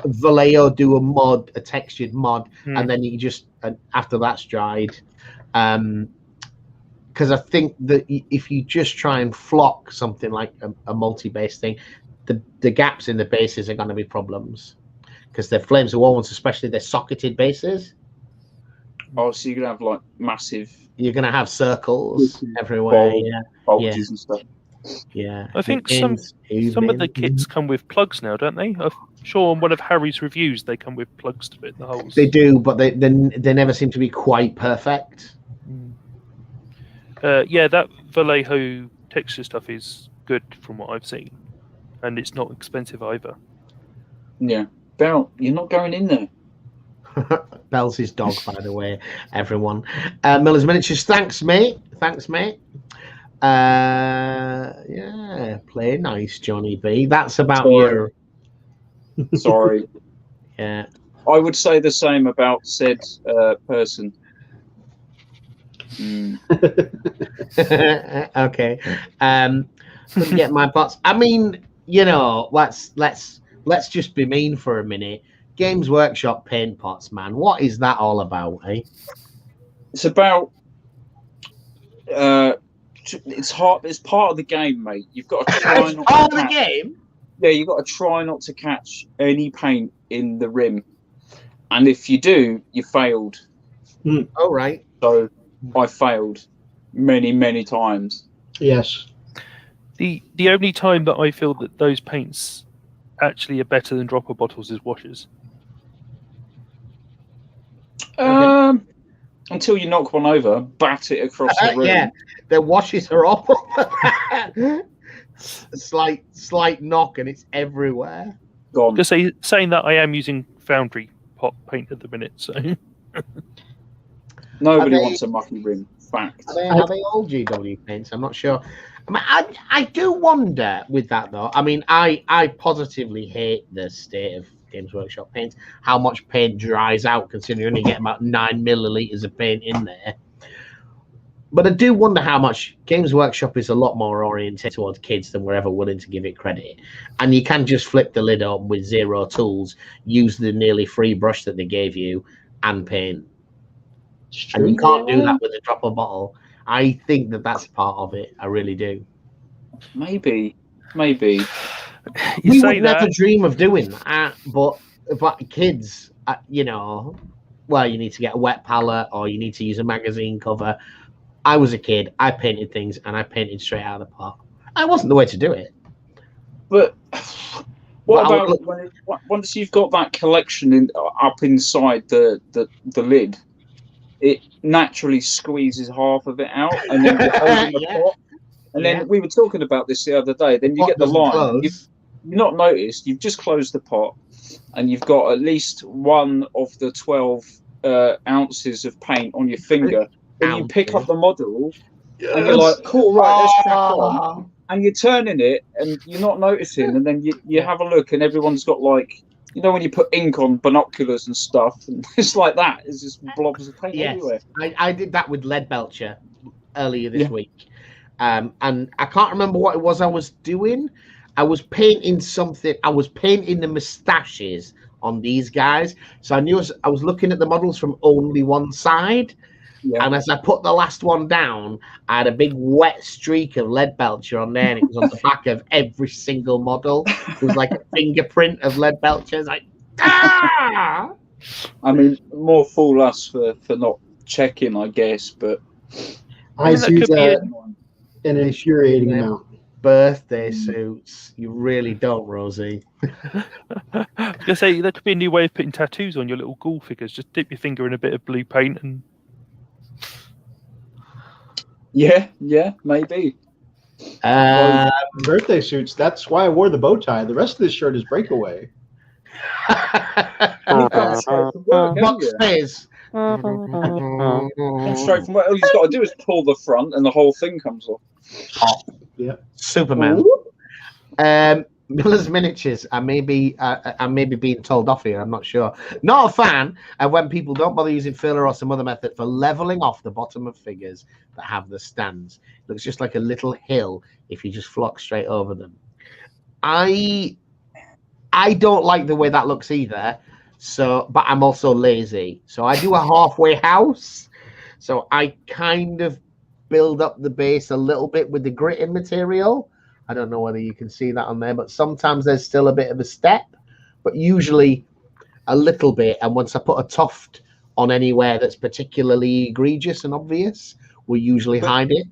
A: Vallejo do a textured mod, and then you just after that's dried. Because I think that if you just try and flock something like a multi-base thing, the gaps in the bases are going to be problems. Because they're Flames of War ones, especially they're socketed bases.
B: Oh, so you're going to have like massive...
A: You're going to have circles everywhere.
B: Bulges and stuff.
A: Yeah.
C: I think some of the kits come with plugs now, don't they? I'm sure on one of Harry's reviews they come with plugs to fit the holes.
A: They do, but they never seem to be quite perfect.
C: That Vallejo texture stuff is good from what I've seen. And it's not expensive either.
B: Yeah. Bell, you're not going in there.
A: Bell's his dog, by the way, everyone. Miller's Miniatures, thanks, mate. Yeah, play nice, Johnny B. That's about your...
B: Sorry.
A: Yeah.
B: I would say the same about said person.
A: Okay. Let me get my bots. I mean, let's just be mean for a minute. Games Workshop paint pots, man. What is that all about, eh?
B: It's about it's hard. It's part of the game, mate. You've got to try not
A: part of the game.
B: Yeah, you've got to try not to catch any paint in the rim, and if you do, you failed.
A: Oh, right.
B: So I failed many times.
D: Yes.
C: The only time that I feel that those paints actually are better than dropper bottles is washers.
B: Until you knock one over, bat it across the room.
A: Yeah, the washes are awful. slight knock and it's everywhere.
B: Gone.
C: Just saying that I am using Foundry pot paint at the minute, so
B: nobody wants a mucky rim. Fact.
A: Are they all GW paints? I'm not sure. I mean, I do wonder with that though. I mean, I positively hate the state of Games Workshop paints. How much paint dries out, considering you only get about 9 milliliters of paint in there. But I do wonder how much Games Workshop is a lot more oriented towards kids than we're ever willing to give it credit. And you can just flip the lid up with 0 tools, use the nearly free brush that they gave you, and paint. And you can't do that with a dropper bottle. I think that's part of it. I really do.
B: Maybe.
A: We would never dream of doing that, but kids, well, you need to get a wet palette or you need to use a magazine cover. I was a kid. I painted things and I painted straight out of the pot. I wasn't the way to do it.
B: But what about once you've got that collection up inside the lid? It naturally squeezes half of it out, and then you're holding the pot. And then we were talking about this the other day. Then you get the line. You've not noticed. You've just closed the pot, and you've got at least one of the 12 ounces of paint on your finger. And you pick up the model, and you're like, "Cool, right? Let's crack on." And you're turning it, and you're not noticing. And then you have a look, and everyone's got like you know when you put ink on binoculars and stuff, and it's like that. It's just blobs of paint everywhere.
A: I did that with lead belcher earlier this week, and I can't remember what it was I was doing. I was painting something. I was painting the moustaches on these guys, so I knew I was looking at the models from only one side. Yeah. And as I put the last one down, I had a big wet streak of lead belcher on there, and it was on the back of every single model. It was like a fingerprint of lead belcher. It's like, ah!
B: I mean, more fool us for not checking, I guess, but
D: I see that an infuriating amount.
A: Birthday suits, you really don't, Rosie.
C: I was gonna say that could be a new way of putting tattoos on your little ghoul figures. Just dip your finger in a bit of blue paint and.
B: Yeah, maybe.
D: Birthday suits. That's why I wore the bow tie. The rest of this shirt is breakaway.
A: Box says.
B: Straight from what all he's got to do is pull the front, and the whole thing comes off.
D: Yeah,
A: Superman. Miller's Miniatures. I may be being told off here. I'm not sure. Not a fan of when people don't bother using filler or some other method for leveling off the bottom of figures that have the stands. It looks just like a little hill if you just flock straight over them. I don't like the way that looks either. So, but I'm also lazy. So I do a halfway house. So I kind of build up the base a little bit with the gritting material. I don't know whether you can see that on there, but sometimes there's still a bit of a step, but usually a little bit. And once I put a tuft on anywhere that's particularly egregious and obvious, we usually hide it.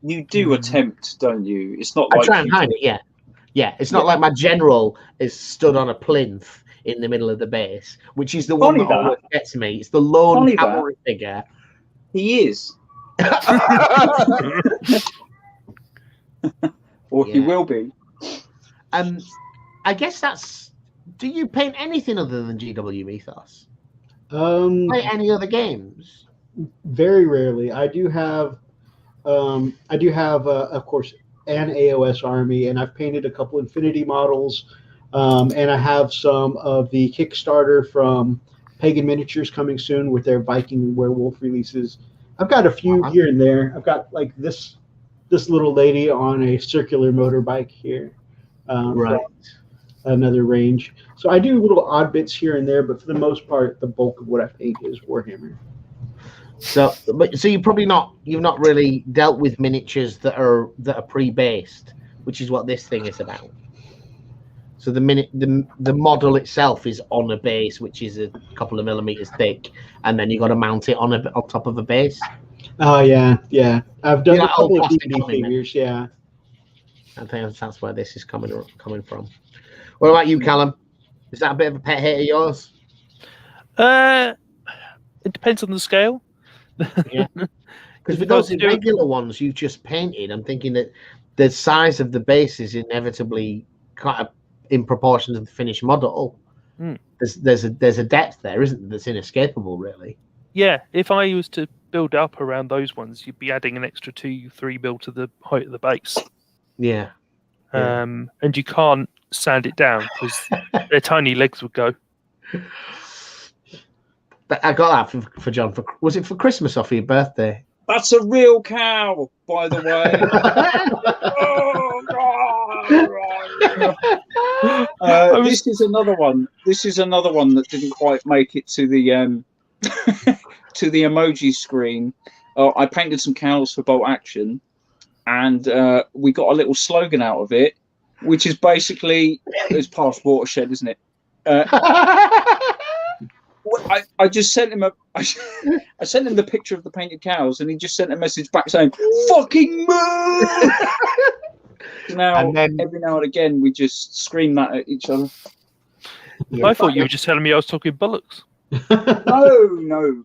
B: You do attempt, don't you? It's not like
A: I try and hide it, yeah. Yeah, it's not like my general is stood on a plinth in the middle of the base, which is the one that always gets me. It's the lone cavalry figure.
B: He is. Or he will be.
A: I guess that's. Do you paint anything other than GW Methos?
D: Play
A: any other games?
D: Very rarely. I do have, of course, an AOS army, and I've painted a couple Infinity models, and I have some of the Kickstarter from Pagan Miniatures coming soon with their Viking Werewolf releases. I've got a few here and there. I've got like this little lady on a circular motorbike here,
A: right?
D: Another range. So I do little odd bits here and there, but for the most part, the bulk of what I paint is Warhammer.
A: So you've not really dealt with miniatures that are pre-based, which is what this thing is about. So the model itself is on a base, which is a couple of millimeters thick, and then you got to mount it on top of a base.
D: Oh yeah. I've done a couple of D&D figures. Yeah,
A: I think that's where this is coming from. What about you, Callum? Is that a bit of a pet hate of yours?
C: It depends on the scale.
A: Yeah, because with those irregular ones you've just painted, I'm thinking that the size of the base is inevitably kind of in proportion to the finished model. There's a depth there, isn't there, that's inescapable, really.
C: Yeah, if I was to build up around those ones, you'd be adding an extra 2-3 mil to the height of the base.
A: Yeah.
C: And you can't sand it down because their tiny legs would go.
A: But I got that for John. Was it for Christmas or for your birthday?
B: That's a real cow, by the way. Oh God! This is another one. This is another one that didn't quite make it to the to the emoji screen. I painted some cows for Bolt Action, and we got a little slogan out of it, which is basically it's past watershed, isn't it? I just sent him I sent him the picture of the painted cows, and he just sent a message back saying "fucking move." Now, and then, every now and again, we just scream that at each other.
C: Yeah. I thought you were just telling me I was talking bollocks.
B: No.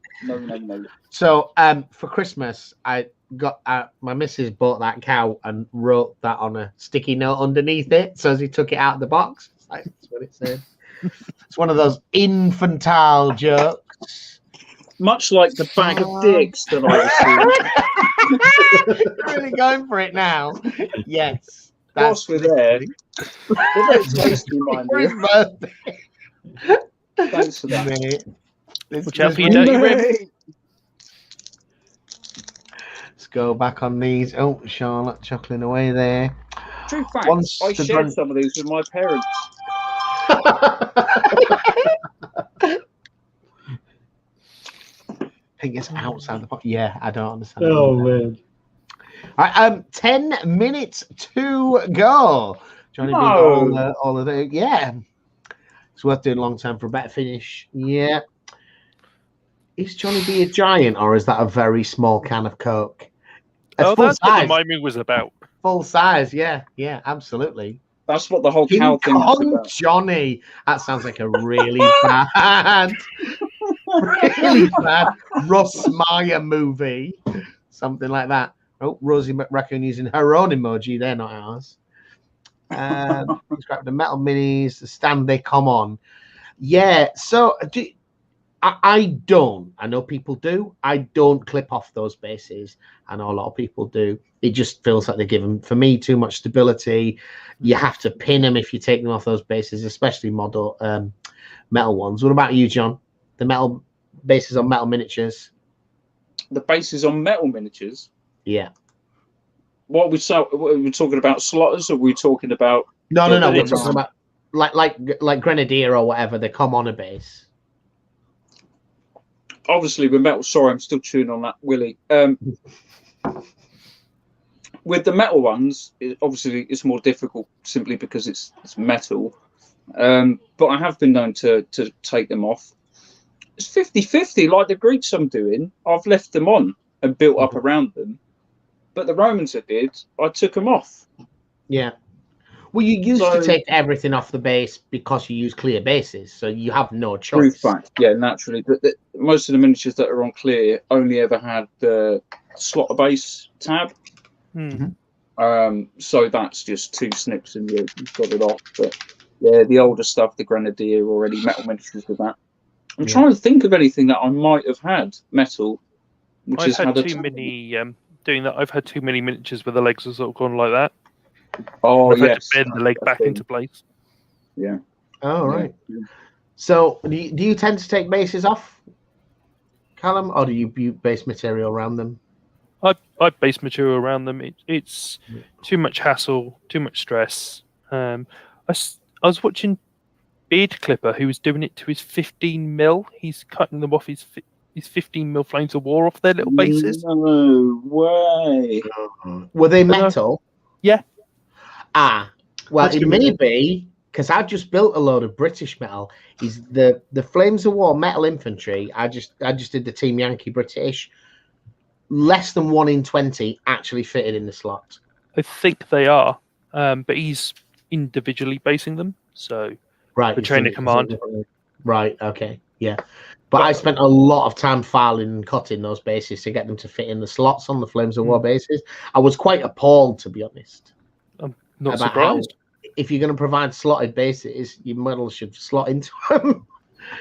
A: So, for Christmas, I got my missus bought that cow and wrote that on a sticky note underneath it. So as he took it out of the box, that's what it said. It's one of those infantile jokes.
B: Much like the bag of dicks that I received.
A: Really going for it now. Yes.
B: Of course we're there. We're very tasty, mind you. Thanks for that.
A: Mate.
C: Watch out for your dirty rim.
A: Let's go back on these. Oh, Charlotte chuckling away there.
B: True fact,
A: Once
B: I
A: the
B: shared some of these with my parents.
A: I think it's outside the pot. Yeah, I don't understand.
D: Oh man.
A: All right, 10 minutes to go. Johnny
B: No.
A: all of the yeah. It's worth doing long term for a better finish. Yeah. Is Johnny B a giant, or is that a very small can of Coke?
C: Oh,
A: full
C: that's what
A: size.
C: the miming was about.
A: Full size, yeah, absolutely.
B: That's what the whole
A: King
B: cow thing was
A: Kong
B: about.
A: Johnny. That sounds like a really bad, really bad Russ Meyer movie. Something like that. Oh, Rosie McRaccoon using her own emoji. They're not ours. Describe the metal minis, the stand they come on. Yeah, so I don't. I know people do. I don't clip off those bases. I know a lot of people do. It just feels like they give them, for me, too much stability. You have to pin them if you take them off those bases, especially model metal ones. What about you, John? The metal bases on metal miniatures?
B: The bases on metal miniatures?
A: Yeah.
B: What we talking about slotters, or were we talking about?
A: No. We're talking about like Grenadier or whatever. They come on a base.
B: Obviously, with metal. Sorry, I'm still chewing on that, Willie. With the metal ones, obviously it's more difficult simply because it's metal. But I have been known to take them off. It's 50-50, like the Greeks I'm doing. I've left them on and built up around them. But the Romans I took them off.
A: Yeah. Well, you used to take everything off the base because you use clear bases, so you have no choice.
B: True fact, yeah, naturally. But most of the miniatures that are on clear only ever had the slotter base tab.
C: Mm-hmm.
B: So that's just 2 snips and you've got it off. But yeah, the older stuff, the Grenadier, already metal miniatures with that. I'm trying to think of anything that I might have had metal, which
C: I've
B: has
C: had too many doing that. I've had too many miniatures where the legs have sort of gone like that.
B: Oh,
C: I've had
B: yes.
C: to bend the leg back into place.
B: Yeah.
A: Oh, right. Yeah. So, do you tend to take bases off, Callum, or do you base material around them?
C: I base material around them. It's too much hassle, too much stress. I was watching Beard Clipper, who was doing it to his 15mm. He's cutting them off his 15mm Flames of War off their little bases.
B: No way.
A: Were they metal?
C: Yeah.
A: Well, it may be, because I just built a load of British metal. Is the Flames of War metal infantry? I just did the Team Yankee British. Less than 1 in 20 actually fitted in the slot.
C: I think they are, but he's individually basing them. So
A: right,
C: the chain of command.
A: Right. Okay. Yeah. But I spent a lot of time filing and cutting those bases to get them to fit in the slots on the Flames of War bases. I was quite appalled, to be honest.
C: I'm not surprised.
A: If you're going to provide slotted bases, your model should slot into them.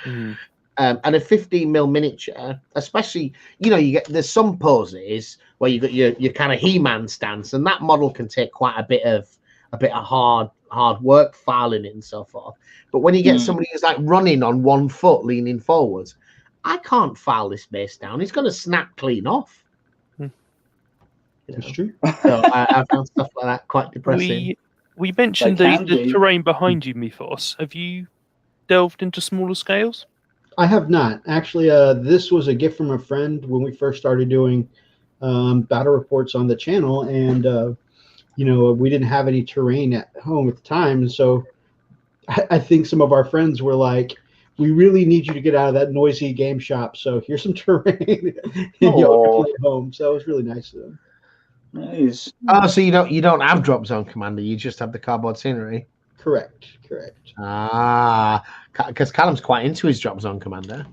C: Mm-hmm.
A: And a 15mm miniature, especially, there's some poses where you got your kind of He-Man stance, and that model can take quite a bit of hard work filing it and so forth. But when you get somebody who's like running on 1 foot, leaning forwards, I can't file this base down. It's going to snap clean off.
D: That's true.
A: So I found stuff like that quite depressing.
C: We mentioned the terrain behind you, Methos. Have you delved into smaller scales?
D: I have not. Actually, this was a gift from a friend when we first started doing battle reports on the channel, and we didn't have any terrain at home at the time, and so I think some of our friends were like, we really need you to get out of that noisy game shop, so here's some terrain and y'all can play at home. So it was really nice of them.
B: Nice.
A: Oh, so you don't have Drop Zone Commander, you just have the cardboard scenery?
D: Correct.
A: Because Callum's quite into his Drop Zone Commander.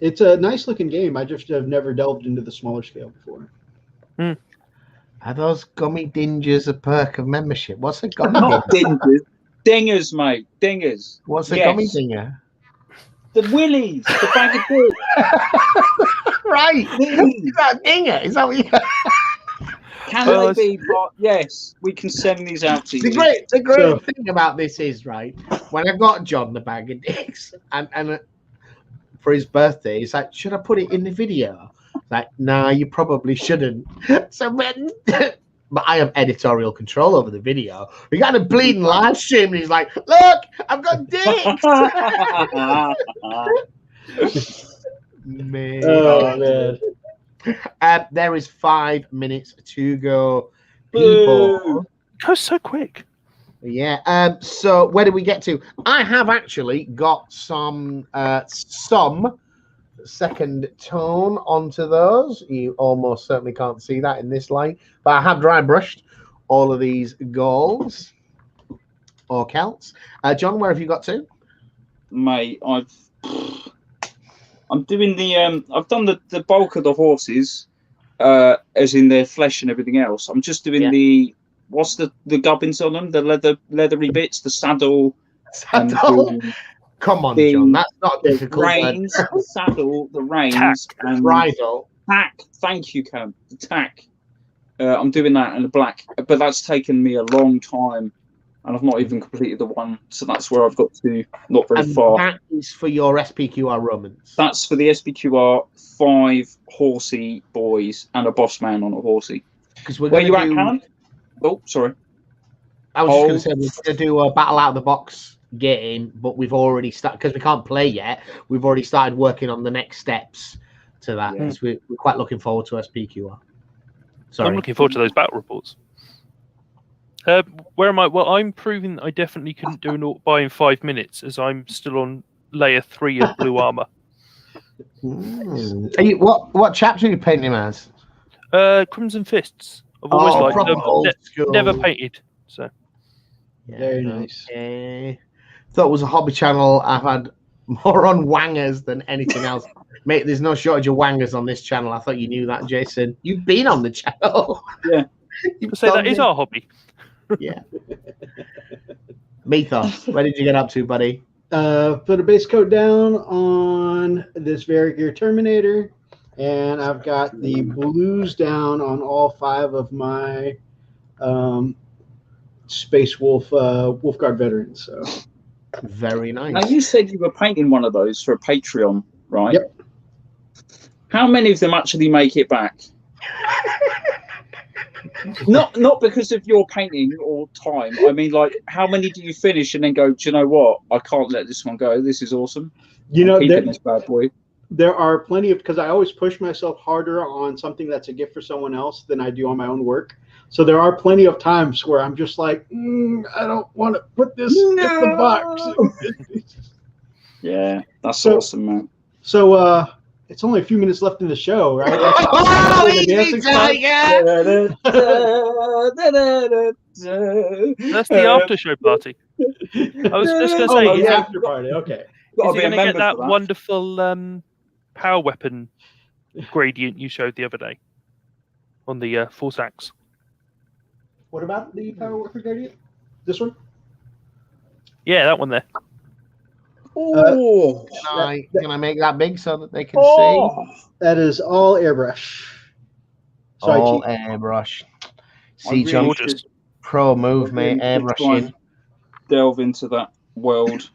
D: It's a nice looking game. I just have never delved into the smaller scale before.
A: Are those gummy dingers a perk of membership? What's a gummy
B: Not dingers. Dingers, mate. Dingers.
A: What's a gummy dinger?
B: The willies. The bag of dicks.
A: Right. Is that a dinger? Is that what you...
B: Can they be? But yes, we can send these out to you.
A: The great thing about this is, right, when I got John the bag of dicks and for his birthday, he's like, should I put it in the video? Like, nah, you probably shouldn't. So when, but I have editorial control over the video. We got a bleeding live stream, and he's like, look, I've got dicks. Man.
D: Oh man.
A: There is 5 minutes to go. People.
C: It goes so quick.
A: Yeah. So where do we get to? I have actually got some second tone onto those. You almost certainly can't see that in this light, but I have dry brushed all of these golds or celts. John, where have you got to?
B: Mate, I'm doing the I've done the bulk of the horses, as in their flesh and everything else. I'm just doing the what's the gubbins on them, the leathery bits, the saddle.
A: Come on, John, that's not difficult.
B: Reins, the saddle, the reins, and
A: bridle.
B: Tack. Thank you, Cam. The tack. I'm doing that and the black, but that's taken me a long time, and I've not even completed the one. So that's where I've got to. Not very far.
A: That is for your SPQR Romans.
B: That's for the SPQR 5 horsey boys and a boss man on a horsey.
A: Because we're
B: where you
A: do...
B: at, Cam? Oh, sorry.
A: I was just going to say we're going to do a battle out of the box game, but we've already started because we can't play yet. We've already started working on the next steps to that. Yeah. We're quite looking forward to SPQR. Sorry,
C: I'm looking forward to those battle reports. Where am I? Well, I'm proving I definitely couldn't do an alt buy in 5 minutes, as I'm still on layer 3 of blue armor.
A: What chapter are you painting him as?
C: Crimson Fists. I've always liked them. Never painted. So
D: yeah, very nice.
A: Thought it was a hobby channel. I've had more on wangers than anything else. Mate, there's no shortage of wangers on this channel. I thought you knew that, Jason. You've been on the channel.
B: Yeah.
C: You say that is our hobby.
A: Yeah. Methos, where did you get up to, buddy?
D: Put a base coat down on this Varigir Terminator, and I've got the blues down on all 5 of my Space Wolf Wolfguard veterans. So
A: very nice.
B: Now you said you were painting one of those for a Patreon, right?
D: Yep.
B: How many of them actually make it back? Not because of your painting or time. I mean, like, how many do you finish and then go, do you know what? I can't let this one go. This is awesome.
D: You know,
B: this bad boy.
D: There are plenty of, because I always push myself harder on something that's a gift for someone else than I do on my own work. So there are plenty of times where I'm just like, I don't want to put this in the box.
B: Yeah, that's awesome, man.
D: So it's only a few minutes left in the show, right?
C: That's the after show party. I was just going to say,
D: the after party. Okay.
C: Is he going to get that wonderful power weapon gradient you showed the other day on the Force Axe?
D: What about the power weapon gradient? This one?
C: Yeah, that one there.
A: Oh, can I make that big so that they can see?
D: That is all airbrush.
A: So all airbrush. See, John, just pro move, mate. Airbrushing.
B: Delve into that world.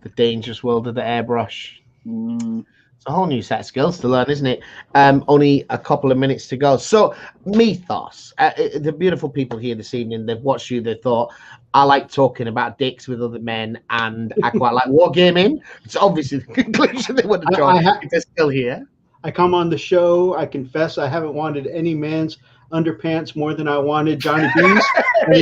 A: The dangerous world of the airbrush. It's a whole new set of skills to learn, isn't it? Only a couple of minutes to go. So, Methos, the beautiful people here this evening, they've watched you, they thought, I like talking about dicks with other men, and I quite like wargaming. It's obviously the conclusion they would have drawn if they're still here.
D: I come on the show, I confess I haven't wanted any man's underpants more than I wanted Johnny B's, and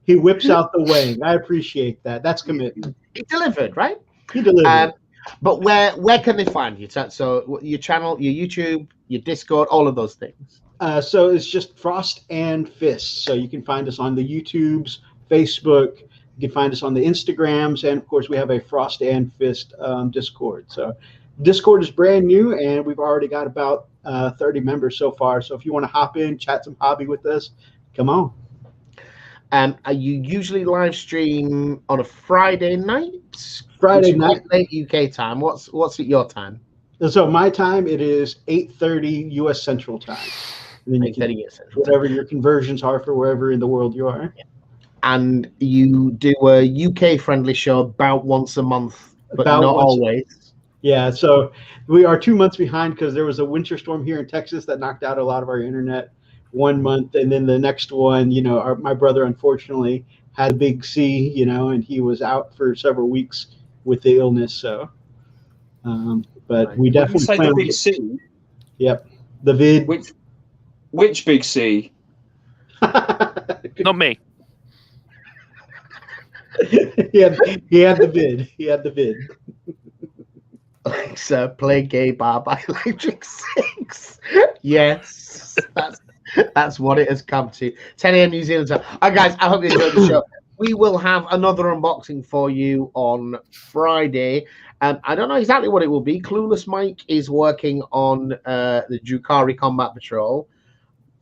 D: he whips out the wing. I appreciate that. That's commitment.
A: He delivered, right?
D: He delivered.
A: But where can they find you? So your channel, your YouTube, your Discord, all of those things.
D: So it's just Frost and Fist. So you can find us on the YouTubes, Facebook. You can find us on the Instagrams, and of course we have a Frost and Fist Discord. So Discord is brand new, and we've already got about 30 members so far. So if you want to hop in, chat some hobby with us, come on.
A: Are you usually live stream on a Friday night?
D: Friday night,
A: late UK time. What's at your time?
D: So my time, it is 8:30 U.S. Central Time. And then you can whatever your conversions are for wherever in the world you are.
A: And you do a UK friendly show about once a month, but not always.
D: Yeah, so we are 2 months behind because there was a winter storm here in Texas that knocked out a lot of our internet 1 month, and then the next one, my brother unfortunately had a big C, and he was out for several weeks with the illness. So, but we definitely
B: say the big C.
D: Yep, the vid.
B: Which big C?
C: Not me.
D: he had the vid. He had the vid.
A: Alexa, play Gay Bar by Electric Six. Yes, that's what it has come to. 10 a.m. New Zealand time. All right, guys, I hope you enjoyed the show. We will have another unboxing for you on Friday. I don't know exactly what it will be. Clueless Mike is working on the Drukhari Combat Patrol.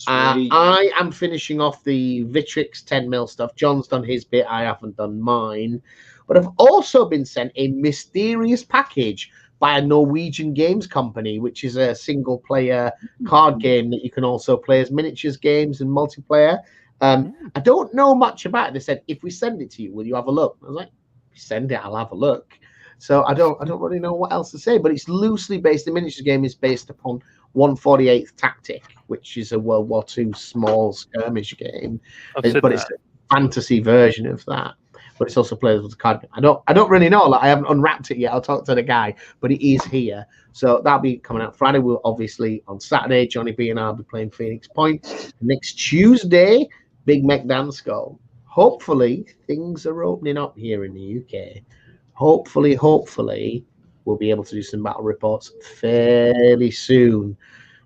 A: I am finishing off the Vitrix 10mm stuff. John's done his bit. I haven't done mine. But I've also been sent a mysterious package by a Norwegian games company, which is a single-player card game that you can also play as miniatures games and multiplayer. I don't know much about it. They said, if we send it to you, will you have a look? I was like, if you send it, I'll have a look. So I don't really know what else to say, but it's loosely based. The miniatures game is based upon 148th Tactic, which is a World War II small skirmish game. But it's a fantasy version of that. But it's also playable as a card game. I don't really know. Like, I haven't unwrapped it yet. I'll talk to the guy, but it is here. So that'll be coming out Friday. We'll obviously on Saturday, Johnny B and I'll be playing Phoenix Point. Next Tuesday, Big Mech Dance Goal. Hopefully, things are opening up here in the UK. Hopefully, we'll be able to do some battle reports fairly soon.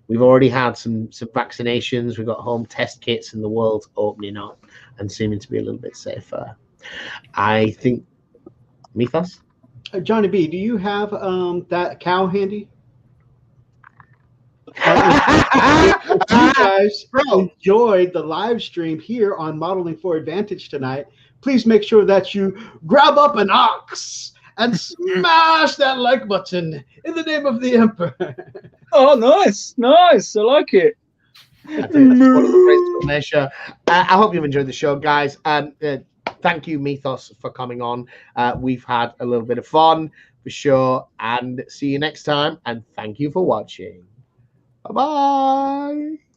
A: We've already had some vaccinations. We've got home test kits, and the world's opening up and seeming to be a little bit safer. I think, Methos?
D: Johnny B, do you have that cow handy? You guys enjoyed the live stream here on Modeling for Advantage tonight, please make sure that you grab up an ox and smash that like button in the name of the Emperor.
B: Oh, nice. I like it.
A: I think that's one of the great show. I hope you've enjoyed the show, guys. Thank you, Methos, for coming on. We've had a little bit of fun for sure, and see you next time. And thank you for watching. Bye-bye.